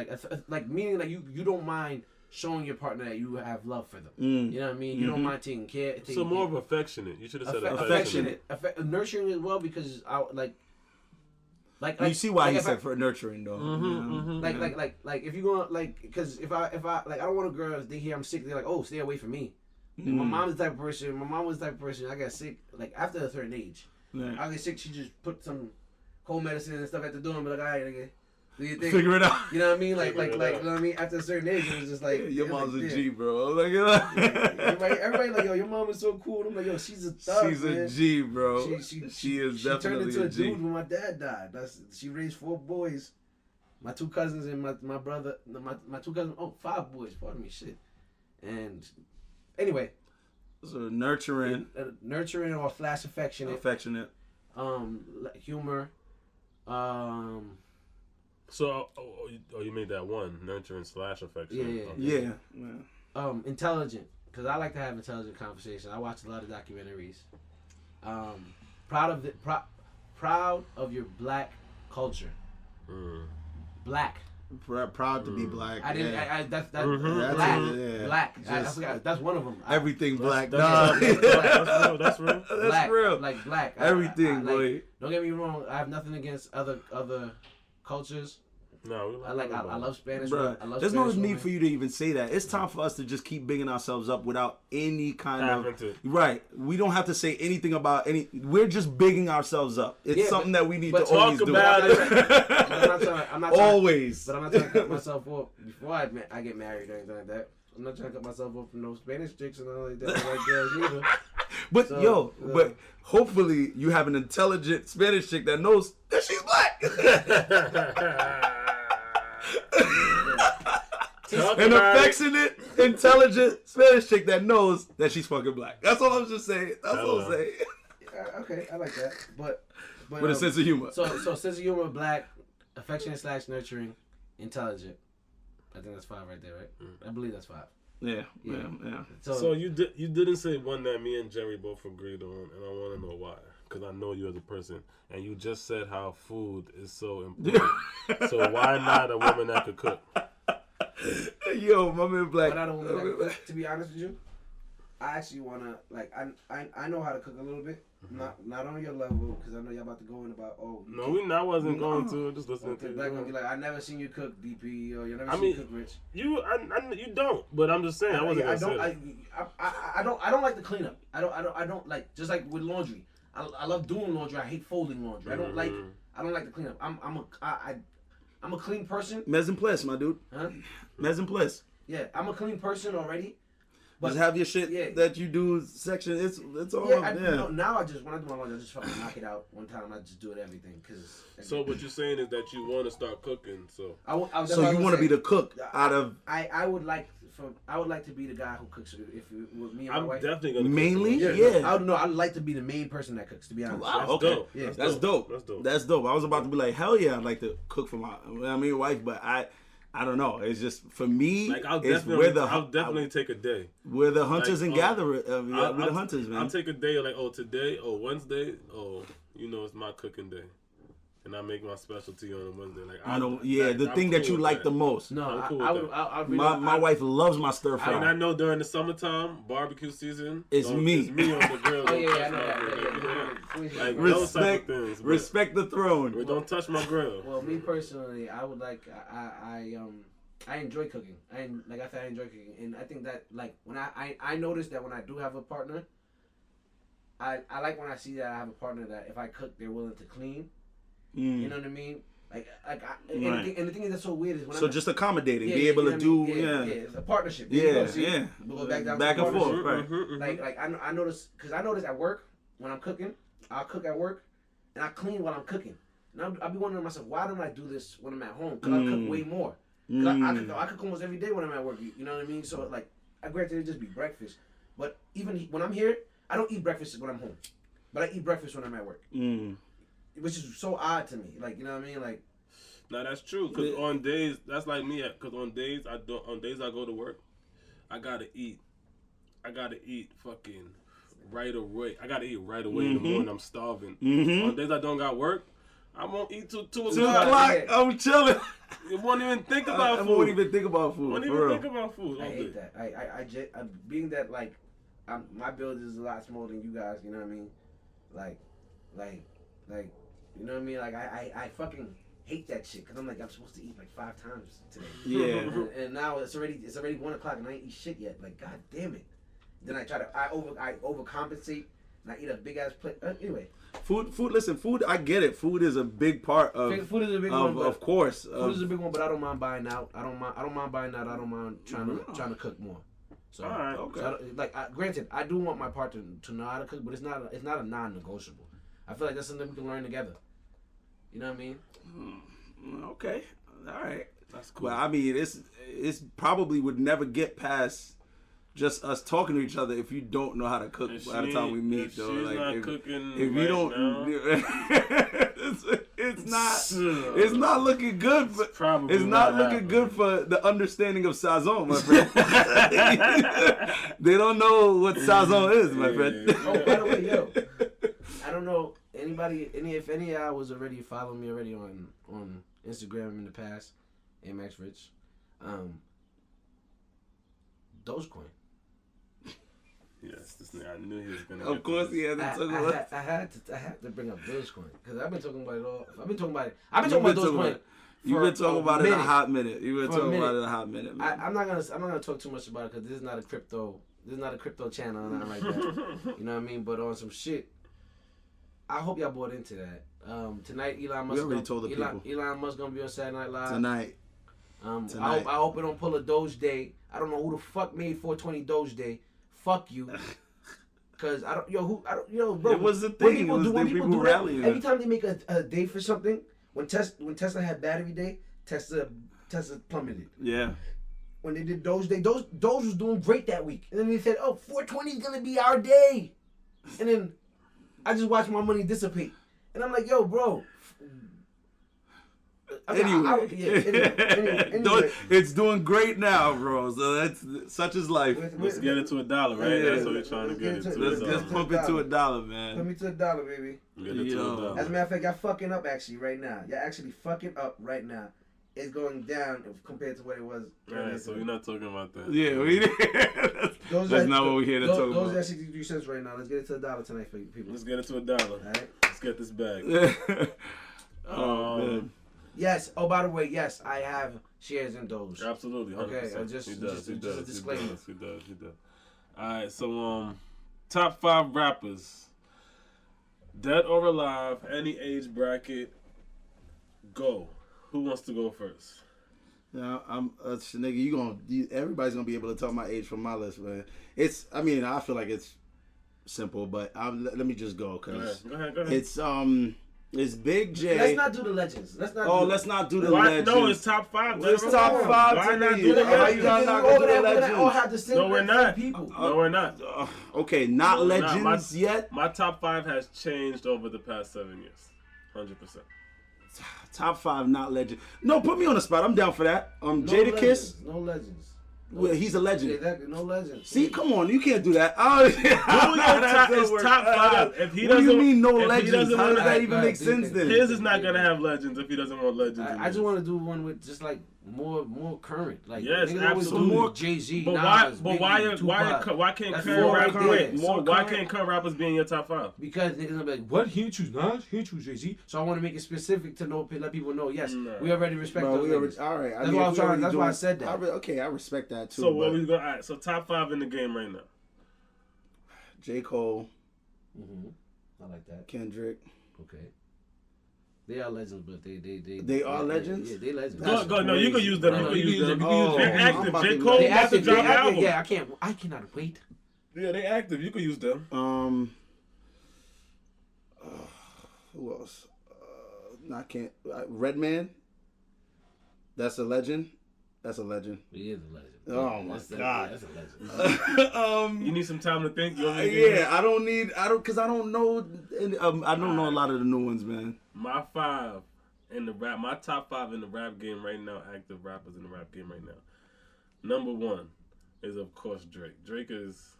like meaning like you don't mind showing your partner that you have love for them. You know what I mean? You don't mind taking care. So more of affectionate. You should have said affectionate. Nurturing as well, because I like. You see why he said for nurturing though. Like if you go because if I like I don't want a girl, if they hear I'm sick, they're like, oh, stay away from me. My mom's the type of person. My mom was the type of person. I got sick like after a certain age. I get sick. She just put some cold medicine and stuff at the door and be like, all right, nigga, do you think? Figure it out. You know what I mean? Like you know what I mean? After a certain age, it was just like your mom's like, a G, bro. Like, everybody like, yo, your mom is so cool. I'm like, yo, she's a thug. She's a G, bro. She is definitely turned into a G. Dude when my dad died. She raised 4 boys, my 2 cousins and my brother. My 2 cousins. Oh, 5 boys. Pardon me, shit. And anyway, so nurturing or flash affectionate, humor, So, you made that one nurturing / affection. Yeah. Intelligent, because I like to have intelligent conversation. I watch a lot of documentaries. Proud of your black culture. Black. Proud to be black. I didn't. Yeah. That's Black. I forgot. That's one of them. Everything black. That's real. Black, real. Like black. Everything, boy. Don't get me wrong. I have nothing against other cultures. No, I love Spanish. Bruh, I love there's Spanish no need women. for you to even say that. It's time for us to just keep bigging ourselves up without any kind of to. right. We don't have to say anything about any. We're just bigging ourselves up. It's something that we need to always do. I'm not always. But I'm not trying to cut myself off before I get married or anything like that. I'm not trying to cut myself off from no Spanish chicks and all like that. Like girls either. But but hopefully you have an intelligent Spanish chick that knows that she's black. An affectionate, intelligent Spanish chick that knows that she's fucking black. That's all I'm just saying. That's all I'm saying. Okay, I like that. But with a sense of humor. So sense of humor, black, affectionate / nurturing, intelligent. I think that's 5 right there, right? I believe that's 5. Yeah. So you didn't say one that me and Jerry both agreed on, and I want to know why. Because I know you as a person, and you just said how food is so important. So why not a woman that could cook? Yo, my man Black. But I don't want to be honest with you. I actually wanna I know how to cook a little bit. Not on your level, because I know y'all about to go in about I wasn't going to just listening to you. Black gonna be like, I never seen you cook DP or you never seen you cook Rich. You don't, but I'm just saying I wasn't gonna say I don't like the cleanup. I don't like, just like with laundry. I love doing laundry. I hate folding laundry. I don't like the cleanup. I'm a clean person. Maison en place, my dude. Huh? Maison en place. Yeah, I'm a clean person already. But just have your shit that you do section. It's all now I just, when I do my laundry, I just fucking knock it out one time. I just do it everything. So what you're saying is that you want to start cooking. So so you want to be the cook out of. I would like to be the guy who cooks with me and my wife. I'm definitely gonna mainly cook. Yeah. I'd like to be the main person that cooks. To be honest. Wow. That's dope. Yeah. That's dope. I was about to be like, hell yeah, I'd like to cook for my wife, but I don't know. It's just for me. Like I'll definitely take a day. We're the hunters and gatherers. We're the hunters, man. I'll take a day like today, Wednesday, it's my cooking day, and I make my specialty on a Wednesday. Like I know, the thing that you like the most. No, my wife loves my stir fry. And I know during the summertime barbecue season, it's me. It's me on the grill. Oh yeah, I know. Like those type of things. Respect the throne. Don't touch my grill. Well, me personally, I would like I enjoy cooking. I enjoy cooking, and I think that like when I notice that when I do have a partner, I like when I see that I have a partner that if I cook, they're willing to clean. You know what I mean? And the thing is that's so weird is when just accommodating, be able to do it's a partnership. Yeah. We'll go back and forth. Right. Like I notice at work when I'm cooking, I'll cook at work, and I clean while I'm cooking. And I'll be wondering to myself, why don't I do this when I'm at home? Because I cook way more. I cook almost every day when I'm at work. You know what I mean? So like, I granted it just be breakfast, but even when I'm here, I don't eat breakfast when I'm home, but I eat breakfast when I'm at work. Which is so odd to me. Like, you know what I mean? Like, no, that's true. Cause on days, that's like me. Cause on days I go to work, I gotta eat fucking right away. I gotta eat right away in the morning. I'm starving. On days I don't got work, I won't eat till 2 2 o'clock. o'clock. I'm chilling. You won't even think about food. I won't even think about food. Won't for even real. think about food. I hate that. I being that like, my build is a lot smaller than you guys. You know what I mean? Like, you know what I mean? Like I fucking hate that shit because I'm like I'm supposed to eat like 5 times today. Yeah. And now it's already 1 o'clock and I ain't eat shit yet. Like god damn it. Then I overcompensate and I eat a big ass plate. Anyway. Food. Listen, food. I get it. Food is a big part of. Food is a big one, of course. Food is a big one, but I don't mind buying out. I don't mind buying out. I don't mind trying to cook more. So, all right, okay. So granted, I do want my partner to know how to cook, but it's not a non-negotiable. I feel like that's something we can learn together. You know what I mean? Okay. All right. That's cool. Well, I mean, it's probably would never get past just us talking to each other if you don't know how to cook by the time we meet. Though, she's like not cooking if you right don't, now, it's not looking good. It's not looking good for the understanding of sazon, my friend. They don't know what sazon is, my friend. Oh, by the way, yo, I don't know if any of y'all was already following me already on Instagram in the past, Amex Rich, Dogecoin. Yes, I knew he was gonna. Of course, he had to talk about. I had to bring up Dogecoin because I've been talking about it all. I've been talking about Dogecoin. You've been talking about it in a hot minute. You've been talking about it in a hot minute. Man. I'm not gonna talk too much about it because this is not a crypto channel or nothing like that. You know what I mean? But on some shit, I hope y'all bought into that. Tonight, Elon Musk. We already told the people. Elon Musk gonna be on Saturday Night Live Tonight. I hope it don't pull a Doge Day. I don't know who the fuck made 420 Doge Day. Fuck you. Cause bro. It was the thing. When people do rallying. every time they make a day for something, when Tesla had battery day, Tesla plummeted. Yeah. When they did Doge Day, Doge was doing great that week. And then they said, oh, 420 is gonna be our day. And then I just watched my money dissipate. And I'm like, yo, bro. Anyway, it's doing great now, bro. So that's such is life. Let's get it to $1, right? Yeah. That's what we're trying to get it to. Let's pump it to $1, man. Put me to $1, baby. Get it to $1. As a matter of fact, y'all fucking up actually right now. Y'all actually fucking up right now. It's going down compared to what it was. Right, so we're not talking about that. Yeah, that's not what we're here to talk about. Those are 63 cents right now. Let's get it to $1 tonight for you people. Let's get it to $1. All right? Let's get this bag. Man. Yes. Oh, by the way, yes, I have shares in Doge. Absolutely. 100%. Okay, just a disclaimer. He does. All right, so top 5 rappers, dead or alive, any age bracket. Go. Who wants to go first? Now nigga, everybody's gonna be able to tell my age from my list, man. I feel like it's simple, but let me just go because go ahead. It's Big J. Let's not do the legends. Let's not do the legends. No, it's top 5. It's top 5 Why not tonight. do the Why you legends? not gonna do the We're gonna all legends? have the same No, we're not. people. No, we're not. Okay, not legends yet. My top 5 has changed over the past 7 years. 100%. Top 5, not legend. No, put me on the spot. I'm down for that. Jadakiss. No legends. Well, he's a legend. Exactly, no legends. See, come on, you can't do that. It's top 5. If he what doesn't, do you mean no if legends? How does that even make sense then? His is not gonna have legends if he doesn't want legends. I just want to do one with just like more current. Like yes, absolutely. More Jay-Z. But Nas, why can't That's current more rappers right win? there. So why can't current rappers be in your top 5? Because niggas gonna be like, what? He choose Nas? He choose Jay-Z? So I want to make it specific to let people know. Yes, we already respect those. All right. That's why I said that. I respect that too. So what we going? Right, so top 5 in the game right now. J. Cole. I like that. Kendrick. Okay. They are legends, but they are legends. Yeah, they legends. Go. No, you can use them. No, you can use them. Oh, They're active. J. Cole They about to active. drop an album. Yeah, I cannot wait. Yeah, they active. You can use them. Who else? Redman. That's a legend. He is a legend. Oh my god. That's a legend. You need some time to think. I don't know. I don't know a lot of the new ones, man. My top 5 in the rap game right now, active rappers in the rap game right now. Number 1 is of course Drake. Drake is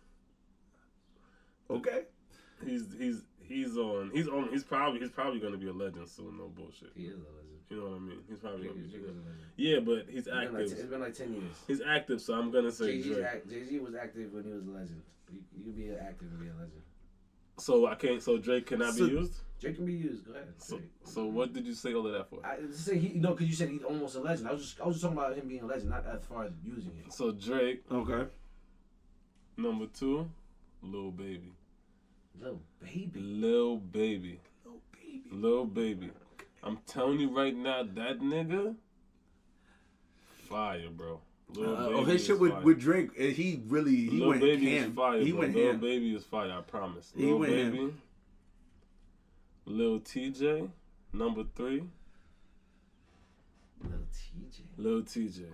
okay. He's probably gonna be a legend soon. No bullshit. He is a legend. You know what I mean? He's probably gonna be. Jay-Z's a legend. Yeah, but he's active. It's been like 10 years. He's active, so I'm gonna say Drake. Jay-Z was active when he was a legend. You can be active and be a legend. So I can't. So Drake cannot be used. Drake can be used. Go ahead. So what did you say all of that for? I say because you said he's almost a legend. I was just talking about him being a legend, not as far as using it. So Drake. Okay. Number 2, Lil Baby. Lil Baby. Lil Baby. Lil Baby. Lil Baby. I'm telling you right now, that nigga, fire, bro. His shit with Drake, he went Baby ham. Is fire, he bro. went Lil ham. Baby is fire, I promise. He Lil went Baby, ham. Lil TJ, number 3. Lil TJ.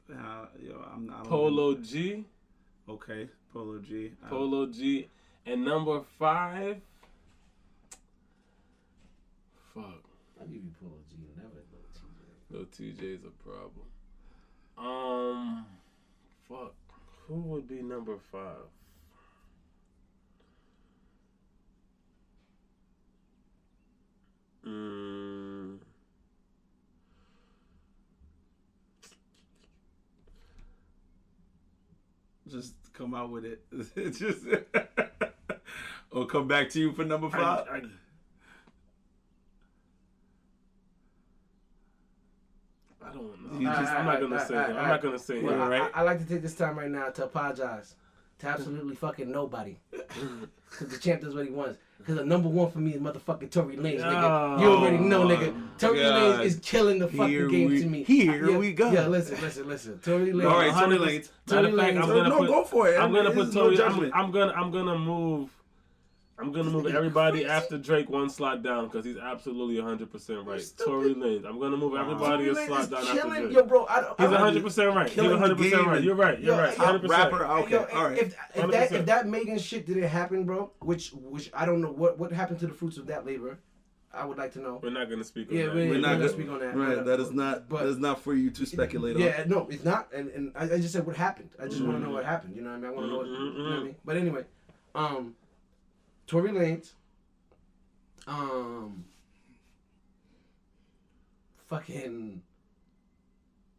I'm not. Polo G. Okay, Polo G. Polo G, and number 5. Fuck. I'll give you Polo G, never Lil TJ. Lil TJ is a problem. Fuck. Who would be number 5? Just come out with it. Just or come back to you for number 5. I don't know. I'm not gonna say him. I'm not gonna say him. Right? I like to take this time right now to apologize to absolutely fucking nobody. Because the champ does what he wants. Because the number 1 for me is motherfucking Tory Lanez, nigga. You already know, nigga. Tory Lanez is killing the fucking game to me. Here we go. Yeah, listen. Tory Lanez. All right, Tory Lanez. Tory Lanez. Go for it. I'm gonna put Tory. No I'm gonna move everybody after Drake one slot down because he's absolutely 100% right. Tory Lanez. I'm gonna move everybody a slot down after Drake. Yo, bro, he's 100% right. He's 100% right. You're right. 100%. Rapper. Okay. All right. If that Megan shit didn't happen, bro, which I don't know what happened to the fruits of that labor. I would like to know. We're not gonna speak on that. We're not gonna speak on that. Right. That is not for you to speculate on. Yeah, no, it's not. And I just said what happened. I just want to know what happened. You know what I mean? I want to know what, you know what I mean? But anyway, Tory Lanez, fucking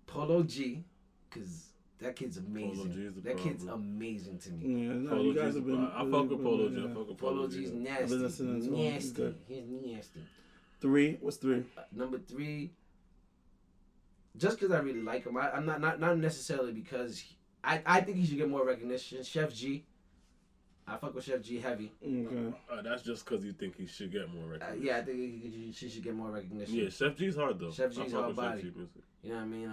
Polo G, because that kid's amazing. That kid's amazing to me. Yeah, no, you guys have been. I fuck with Polo G. Polo G's nasty. Nasty. He's nasty. 3. What's 3? Number 3. Just because I really like him, I'm not necessarily because I think he should get more recognition. Chef G. I fuck with Chef G heavy. Okay. That's just because you think he should get more recognition. Yeah, I think she should get more recognition. Yeah, Chef G's hard though. Chef G's hard body. Chef G music. You know what I mean?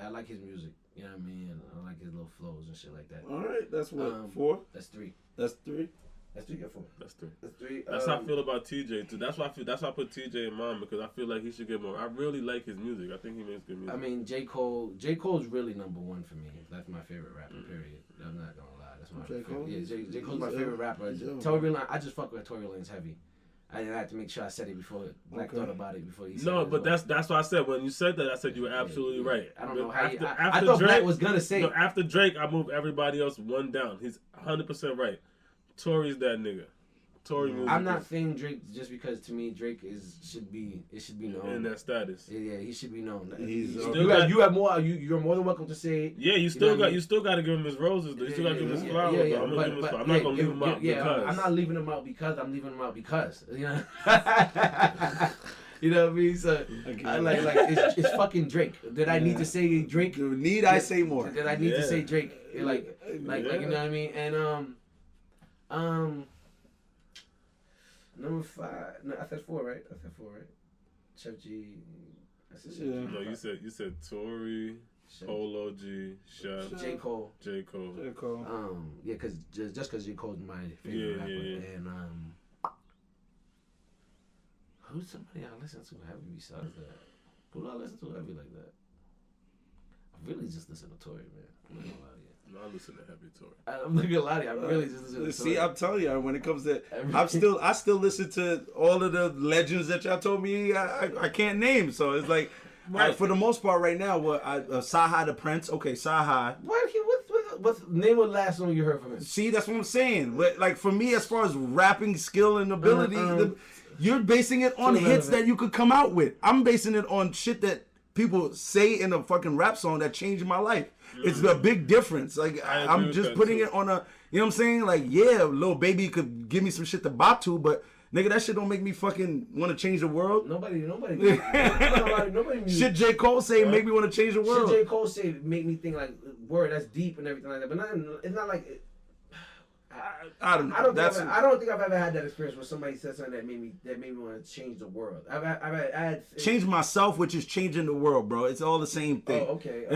I like his music. You know what I mean? I like his little flows and shit like that. All right, that's what 4. That's 3. That's 3. That's 3 or 4. That's 3. That's 3. That's how I feel about TJ too. That's why I put TJ in mind because I feel like he should get more. I really like his music. I think he makes good music. I mean, J. Cole's really number 1 for me. That's my favorite rapper. Period. I'm not gonna lie. That's my favorite. Yeah, J. Cole's my favorite rapper. Tory Lanez. I just fuck with Tory Lanez heavy. I didn't have to make sure I said it before Black thought about it before he said it. No, but that's what I said. When you said that, I said you were absolutely right. I don't know how after I thought Drake, Black was gonna say no, after Drake, I moved everybody else 1 down. He's 100% right. Tory's that nigga. Tory music. I'm not saying Drake just because to me Drake should be known in that status. Yeah, he should be known. You're more than welcome to say it. Yeah, you still got to give him his roses. Though. You still got to give him his flowers. I'm not gonna leave him out because I'm not leaving him out because I'm leaving him out because you know. You know what I mean? So I like it's fucking Drake. Did I need to say Drake? Need I say more? Did I need to say Drake? Like you know what I mean? And number 5. No, I said 4, right? Chef G. I said Chef G. No, you said Tory, Chef. Polo G, Chef. J. Cole. Yeah, because just because J. Cole's my favorite rapper. Yeah. And who's somebody I listen to heavy besides that? Who do I listen to heavy like that? I really just listen to Tory, man. I'm not gonna lie to you. No, I listen to heavy Tory. I'm not gonna lie to you. I really just listen to Tory. See, I'm telling you, when it comes to, I still listen to all of the legends that y'all told me I can't name. So it's like, right. For the most part, right now, Saha the Prince. Okay, Saha. What? What's name of the last song you heard from him? See, that's what I'm saying. But, like, for me, as far as rapping skill and ability, you're basing it on hits that you could come out with. I'm basing it on shit that people say in a fucking rap song that changed my life. It's a big difference. Like, I'm just putting it on a, you know what I'm saying? Like, yeah, Lil Baby could give me some shit to bop to, but nigga, that shit don't make me fucking want to change the world. Nobody. Shit J. Cole say make me want to change the world. Shit J. Cole say make me think like, word, that's deep and everything like that. But it's not like... I don't know. I don't think I've ever had that experience where somebody said something that made me want to change the world. I had change myself, which is changing the world, bro. It's all the same thing. Oh, okay.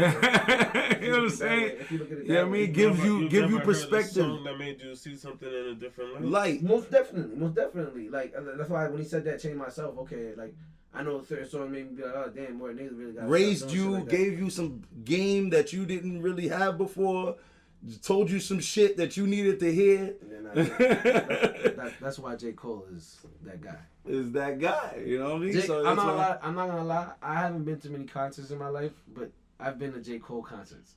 You know what I'm saying? If you look at it I mean, give you perspective. Heard a song that made you see something in a different light. Most definitely. Like that's why when he said that, change myself. Okay, like I know a certain song made me be like, oh damn, boy, niggas really got raised you, like gave you some game that you didn't really have before. Told you some shit that you needed to hear. That's why J. Cole is that guy. Is that guy, you know what I mean? I'm not gonna lie. I haven't been to many concerts in my life, but I've been to J. Cole concerts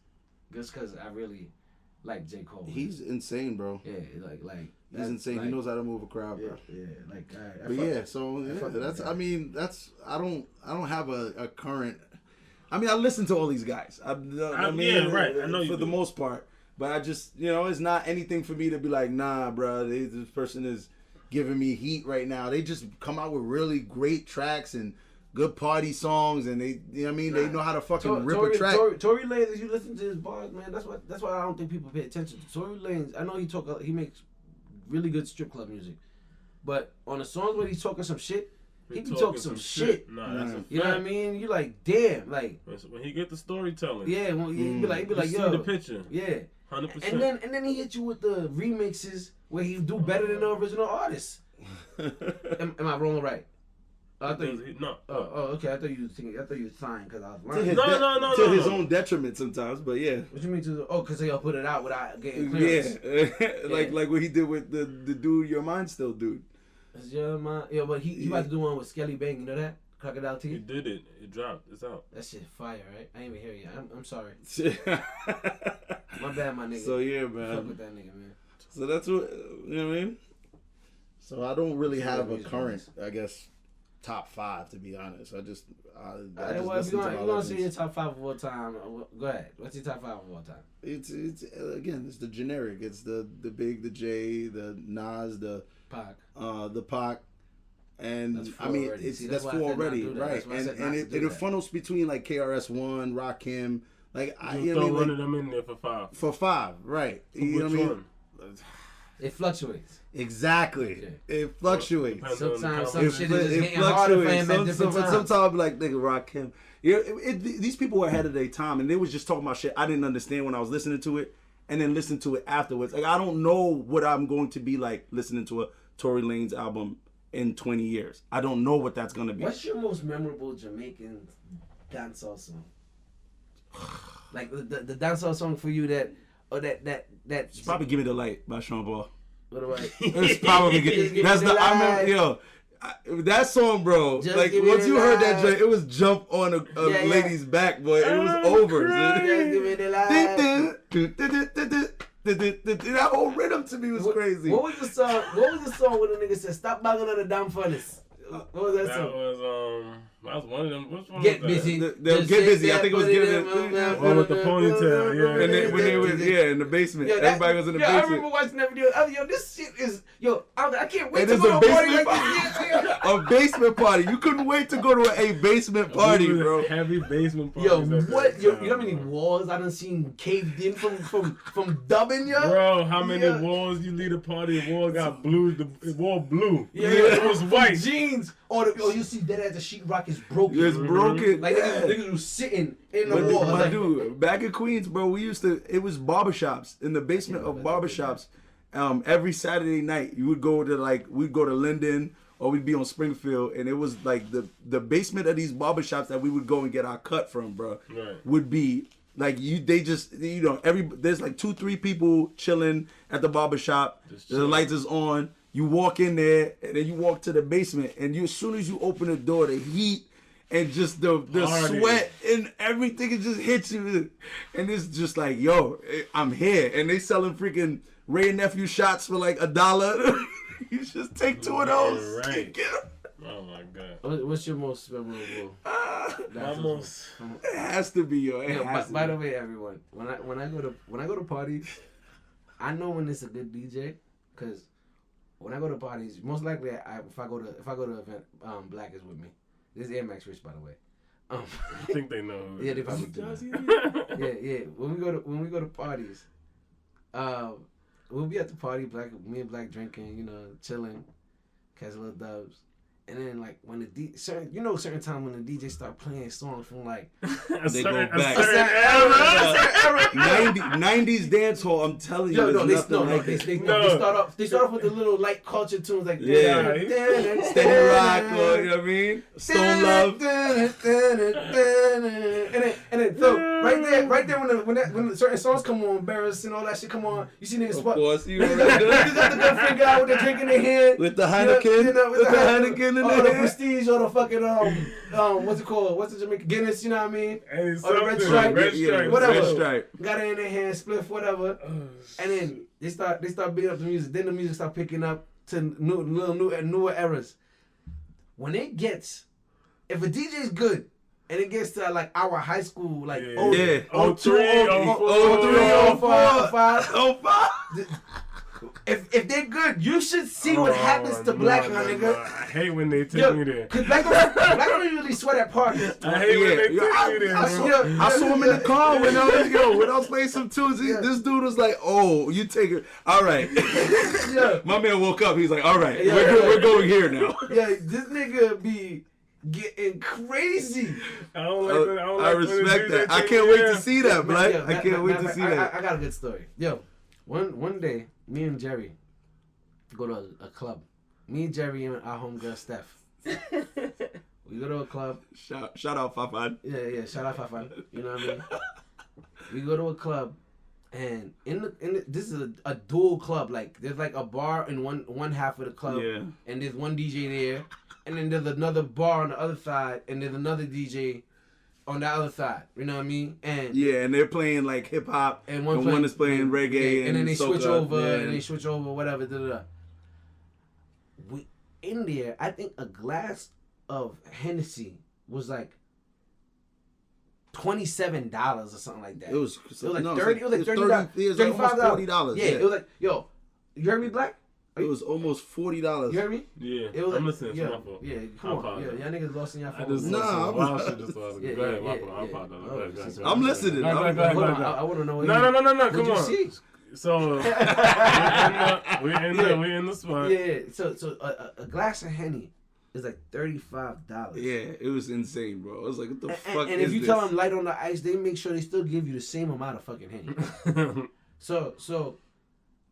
just because I really like J. Cole. He's insane, bro. Yeah, like he's insane. Like, he knows how to move a crowd, bro. Yeah, like. That's. I mean, that's. I don't have a current. I mean, I listen to all these guys. I mean, yeah, right. I know for the most part. But I just, it's not anything for me to be like, nah, bro, this person is giving me heat right now. They just come out with really great tracks and good party songs, and they, you know what I mean? They know how to fucking rip a track. Tory Lanez, you listen to his bars, man. That's why I don't think people pay attention to Tory Lanez. I know he makes really good strip club music, but on the songs where he's talking some shit, he be talking some shit. Nah, that's a fact. You know what I mean? You like, damn, like when he get the storytelling. Yeah, when he be like, you yo, see the picture. Yeah. 100%. And then he hit you with the remixes where he do better than the original artist. am I wrong or right? I thought no. Oh, okay. I thought you were signed because I was lying. No. To his own detriment sometimes, but yeah. What you mean because he'll put it out without getting clearance? Yeah, like what he did with the dude, Your Mind Still dude. Is Your Mind? Yeah, but he about to do one with Skelly Bang. You know that? Crocodile Teeth? He did it. It dropped. It's out. That shit fire, right? I ain't even hear you. I'm sorry. My bad, my nigga. So yeah, man. Fuck with that nigga, man. So that's what, you know what I mean? So I don't really have a current, I guess, top 5, to be honest. I just if you're gonna say your top 5 of all time, go ahead. What's your top 5 of all time? It's again, it's the generic. It's the Big, the J, the Nas, the Pac. The Pac. And I mean, already. That's 4 already, right? And it funnels between like KRS-One, Rakim, like you throw one of them in there for 5. For 5, right? You know what I mean? It fluctuates. Exactly. Okay. It fluctuates. Sometimes some shit is just getting harder for him at different times. Sometimes I'll be like, nigga, Rakim. These people were ahead of their time, and they was just talking about shit I didn't understand when I was listening to it, and then listen to it afterwards. Like I don't know what I'm going to be like listening to a Tory Lanez album in 20 years. I don't know what that's gonna be. What's your most memorable Jamaican dancehall song? Like the dancehall song for you that it's probably "Give Me the Light" by Sean Paul. What do I? It's probably that's the I remember that song, bro. Just like once you heard that joint, it was jump on a lady's back, boy. It was over. Just give me the light. That whole rhythm to me was crazy. What was the song? What was the song where the nigga said, "Stop banging on the damn furnace"? What was that song? That was one of them. Which one Get was Busy. That? Get Busy. I think it was Get Busy. One with the ponytail, yeah. And then when they was in the basement. Everybody was in the basement. I remember watching that video. Yo, this shit is I can't wait to go to a party like this. A basement party. You couldn't wait to go to a basement party, bro. Heavy basement party. Yo, what? You know how many walls I done seen caved in from dubbing, yo? Bro, how many walls you lead a party? The wall got blue. The wall blue. Yeah, it was white. Jeans. Or you see that as the sheetrock is broken. It's broken. Like niggas was sitting in the wall. My dude, back in Queens, bro, it was barbershops. In the basement of barbershops. Every Saturday night, we'd go to Linden or we'd be on Springfield, and it was like the basement of these barbershops that we would go and get our cut from, bro. Right. Would be like there's like 2-3 people chilling at the barbershop. The lights is on. You walk in there, and then you walk to the basement, and as soon as you open the door, the heat and just the sweat and everything, it just hits you, and it's just like, yo, I'm here, and they selling freaking Ray and Nephew shots for like $1. You just take 2 of those. Right. Oh my god. What's your most memorable? It has to be, yo. By the way, everyone, when I go to parties, I know when it's a good DJ, because when I go to parties, most likely if I go to an event, Black is with me. This is Air Max Rich, by the way. I think they know. Yeah, they probably do. Yeah. When we go to parties, we'll be at the party, me and Black drinking, chilling, catch little dubs. And then, like, when certain time when the DJ start playing songs from, like, they go back. A certain era. 90s dance hall, I'm telling you. They start off with the little light culture tunes, like, Steady Rock, or, you know what I mean? Stone Love. And then so, right there when certain songs come on, Barris and all that shit come on, you see niggas Of course, you got the gun finger out with the drink in their hand. With the Heineken. With the Heineken. Or the Prestige, or the fucking what's it called? What's the Jamaican Guinness? You know what I mean? Or the Red Stripe, whatever. Red Stripe. Got it in their hand, spliff, whatever. And then they start beating up the music. Then the music start picking up to newer eras. When it gets, if a DJ's good and it gets to like our high school, like 03, 04, 05. If they're good, you should see what happens to Black, my nigga. No. I hate when they take me there. Cause Black don't usually sweat at parties. I hate when they take me there. I saw him in the car when I was playing some tunes. This dude was like, "Oh, you take it, all right." My man woke up. He's like, "All right, we're going here now." Yeah, this nigga be getting crazy. I respect that. I can't wait to see that, Black. I can't wait to see that. I got a good story. Yo, one day, me and Jerry go to a club. Me and Jerry and our homegirl Steph. We go to a club. Shout out Fafan. Yeah. Shout out Fafan. You know what I mean? We go to a club, and this is a dual club. Like there's like a bar in one half of the club, and there's one DJ there, and then there's another bar on the other side, and there's another DJ on the other side. You know what I mean? And and they're playing like hip hop, and one is playing reggae, and then they switch over, and they switch over, whatever. We in there, I think a glass of Hennessy was like $27 or something like that. It was like $30. It was like $35. $40. Yeah, it was like, yo, you heard me, Black? It was almost $40. You heard me? Yeah, it was I'm listening. Yeah, come on. Yeah, y'all niggas lost in y'all phone. I'm listening. I want to know what No, come on. See? So we in the spot. Yeah, so a glass of Henny is like $35. Yeah, it was insane, bro. I was like, what the fuck and if you tell them light on the ice, they make sure they still give you the same amount of fucking Henny. So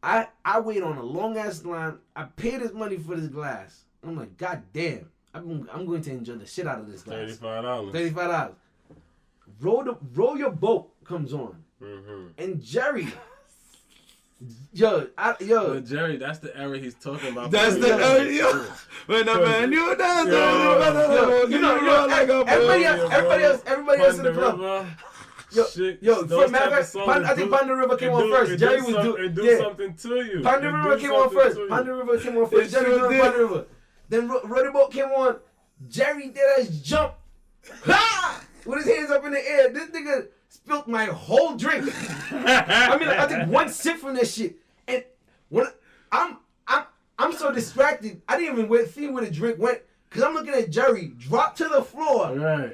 I wait on a long ass line. I pay this money for this glass. I'm like, God damn, I'm going to enjoy the shit out of this glass. $35. Roll your boat comes on, and Jerry. But Jerry, that's the era he's talking about. That's the era, yo. When the man you dance, everybody else in the club. I think Panda River came on first. Jerry was doing something to you. Panda River came on first. Jerry was doing Panda River. Then Roddy Boat came on. Jerry did a jump. With his hands up in the air. This nigga spilled my whole drink. I took one sip from this shit, and when I'm so distracted, I didn't even see where the drink went, cause I'm looking at Jerry drop to the floor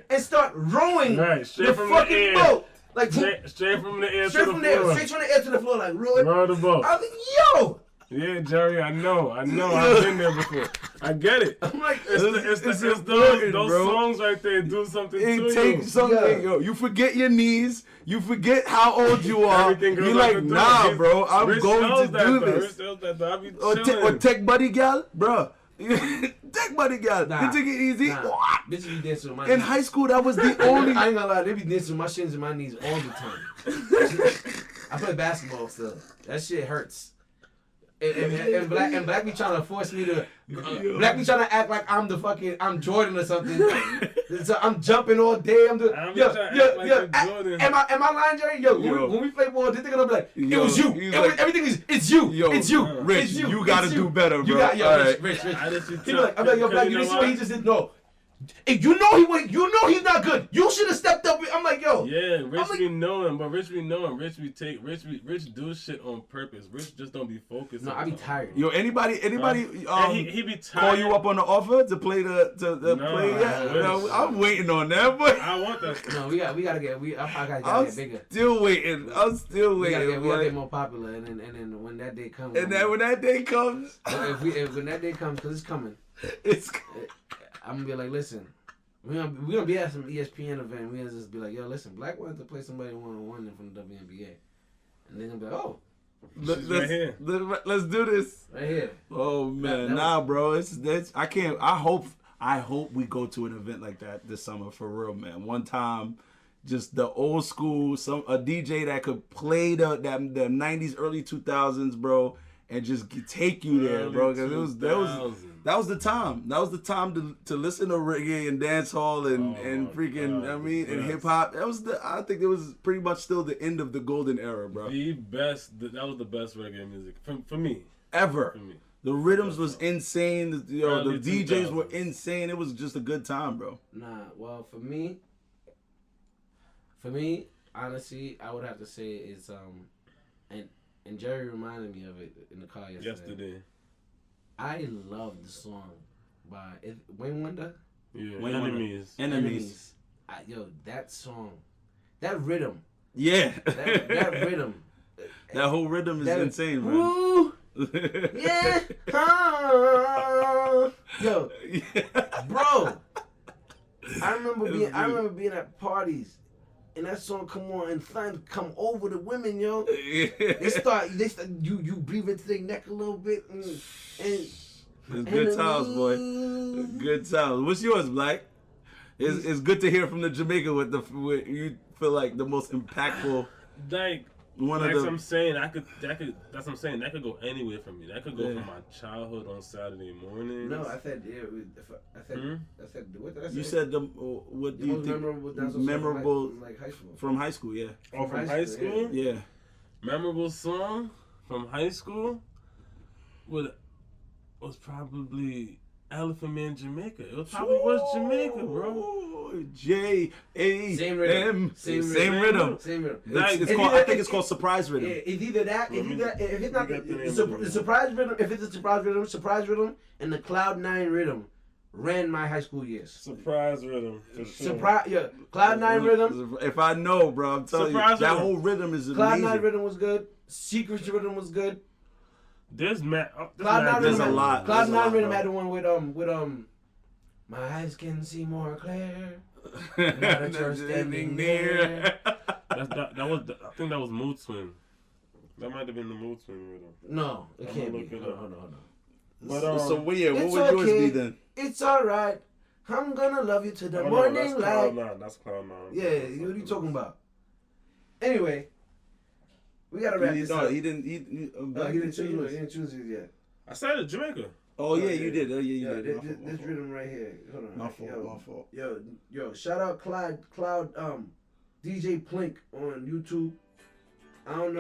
and start rowing the fucking boat, like straight from the air to the floor, like row the boat. I was like, yo. Yeah, Jerry, I know. I've been there before. I get it. I'm like, it's those songs right there do something to you. It takes something, yo. You forget your knees. You forget how old you are. You're like, nah, bro. I'm going to do this. Or Tech Buddy Gal, bro. Tech Buddy Gal. You take it easy. What? Bitches be dancing with my knees. In high school, that was the only. I ain't gonna lie. They be dancing with my shins and my knees all the time. I play basketball still. That shit hurts. And Black be trying to force me to Black be trying to act like I'm Jordan or something. So I'm jumping all day. I'm doing. Yo. Jordan. Am I lying, Jerry? Yo. When we play ball, they're gonna be like, it was you. Everything is. It's you. It's you. Rich, you gotta do better, bro. Rich. I'm like, yo, Black, you see what he just did? No. If you know he's not good. You should have stepped up. I'm like, yo. Yeah, Rich be knowing, but Rich do shit on purpose. Rich just don't be focused. No, I be tired. Yo, anybody he be tired. Call you up on the offer to play play? No, I'm waiting on that, but I want that. No, we gotta get. I gotta get bigger. Still waiting. I'm still waiting. We gotta get more popular, and then when that day comes. And then when that day comes, when that day comes, because it's coming. I'm gonna be like, listen, we're gonna be at some ESPN event. We're gonna just be like, yo, listen, Black wanted to play somebody 1-on-1 from the WNBA, and they're gonna be like, oh, let's do this right here. Oh man, bro, I can't. I hope we go to an event like that this summer for real, man. One time, just the old school, a DJ that could play the 90s, early 2000s, bro. And just take you there, bro. Cause that was the time. That was the time to listen to reggae and dance hall and freaking. God, and hip hop. I think it was pretty much still the end of the golden era, bro. The best. That was the best reggae music for me. Ever. For me. The rhythms was insane. The DJs were insane. It was just a good time, bro. Nah, well, for me, honestly, I would have to say is And Jerry reminded me of it in the car yesterday. I love the song by Wayne Wonder. Yeah, Enemies. That song, that rhythm. Yeah, that rhythm. That whole rhythm is insane, man. Woo, yeah, yo, bro. I remember being at parties. And that song come on and fun come over the women, yo. They start you breathe into their neck a little bit and it's good times, boy. Good times. What's yours, Black? It's good to hear from the Jamaica with you feel like the most impactful. I'm saying, that's what I'm saying. That could go anywhere for me. That could go from my childhood on Saturday mornings. No, I said what did I say? You said what do you think memorable like high school. From high school, yeah. Oh, from high school? Yeah. Memorable song from high school was probably Elephant Man Jamaica. It probably was Jamaica, bro. J-A-M. Same rhythm. I think it's called Surprise Rhythm. It's either that. If it's not the Surprise Rhythm, if it's a Surprise Rhythm, and the Cloud 9 Rhythm ran my high school years. Surprise Rhythm. For sure. Cloud 9 Rhythm. If I know, bro, I'm telling you, that whole rhythm is amazing. Cloud 9 Rhythm was good. Secret Rhythm was good. There's a lot. Cloud 9 Rhythm had the one with my eyes can see more clear. Not a church standing near. I think that was Mood Swing. That might have been the Mood Swing rhythm. No, it can't be. Hold on. But, so what would yours be then? It's alright. I'm gonna love you to the morning light. That's Cloud 9. Yeah, what are you talking about? Anyway, we gotta wrap this up. He didn't choose it yet. I said it, Jamaica. Oh yeah, you did. Oh yeah, you did. This rhythm right here. Hold on. My fault. Yo, shout out Cloud, DJ Plink on YouTube. I don't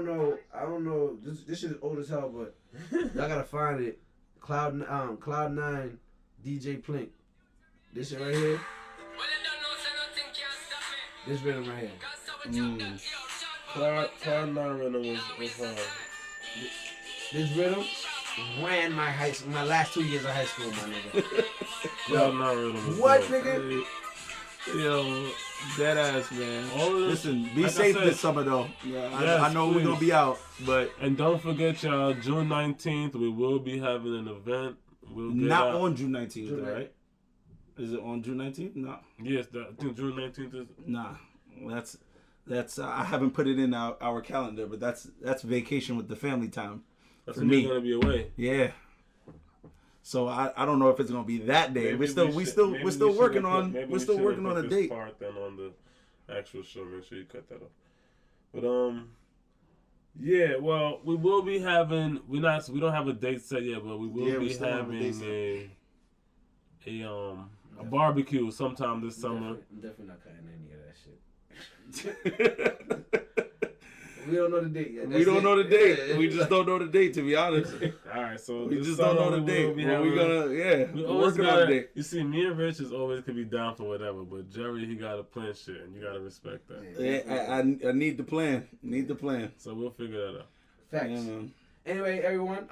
know. This shit is old as hell, but I gotta find it. Cloud 9 DJ Plink. This shit right here. This rhythm right here. Cloud 9 rhythm was hard. This rhythm ran my last 2 years of high school, my nigga. Cloud 9 rhythm. What, nigga? Yo, dead ass, man. Listen, be like safe this summer though. Yeah, I know we're gonna be out, but don't forget, y'all. June 19th, we will be having an event. Not on June 19th, right? Is it on June 19th? No. Yes, I think June 19th is. Nah, that's. I haven't put it in our calendar, but that's vacation with the family time. That's when we're gonna be away. Yeah. So I don't know if it's gonna be that day. We're still working on a date. Part then on the actual show. Make sure you cut that off. But yeah. Well, we will be having. We don't have a date set yet, but we will be having a a barbecue sometime this summer. I'm definitely not cutting any of that shit. We don't know the date yet. We don't know the date. We just don't know the date, to be honest. All right, so we just don't know the date. We're working on the date. You see, me and Rich is always could be down for whatever, but Jerry, he got to plan shit, and you got to respect that. Yeah, I need the plan. So we'll figure that out. Facts. Yeah, anyway, everyone,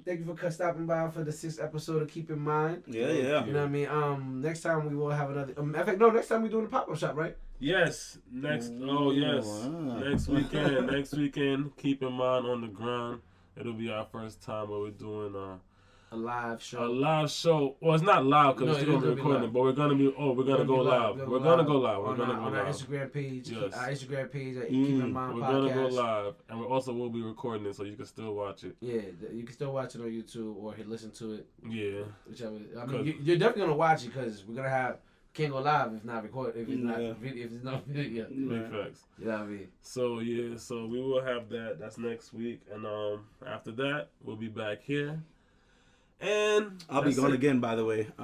thank you for stopping by for the 6th episode of Keep in Mind. Yeah. You know what I mean? Next time we will have another. In fact, no, next time we're doing the pop-up shop, right? Yes. Next weekend, Keep in Mind on the grind. It'll be our first time where we're doing a live show. Well, it's not live because we're going to be recording it, but we're going to be. We're going to go live. We're going to go live. On our Instagram page. Yes. Our Instagram page at Keep in Mind We're Podcast. going to go live, and we also will be recording it, so you can still watch it. Yeah, you can still watch it on YouTube or listen to it. Yeah. Whichever. I mean, you're definitely going to watch it because we're going to have. Can't go live if not record if it's not video. If it's not video, big facts. You know what I mean? So we will have that. That's next week, and after that we'll be back here. And I'll be gone again, by the way. I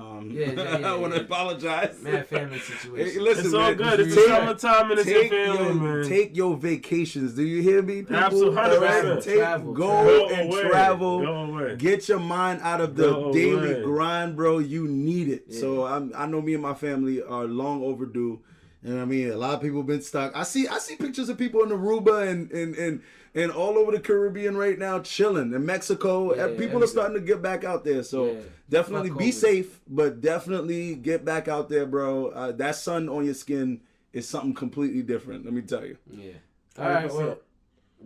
want to apologize. Man, family situation. Hey, listen, it's all good. It's the summertime and it's your family, man. Take your vacations. Do you hear me, people? Absolutely. Right? Go and travel. Go away. Get your mind out of the daily grind, bro. You need it. Yeah. So I know me and my family are long overdue. And I mean, a lot of people have been stuck. I see pictures of people in Aruba and all over the Caribbean right now chilling. In Mexico, people are starting to get back out there. So definitely be safe, but definitely get back out there, bro. That sun on your skin is something completely different. Let me tell you. Yeah. All right. Well,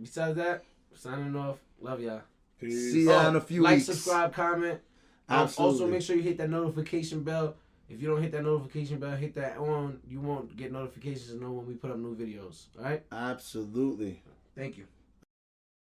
besides that, signing off. Love y'all. Peace. See y'all in a few weeks. Like, subscribe, comment. Also, make sure you hit that notification bell. If you don't hit that notification bell, hit that on. You won't get notifications to know when we put up new videos. All right? Absolutely. Thank you.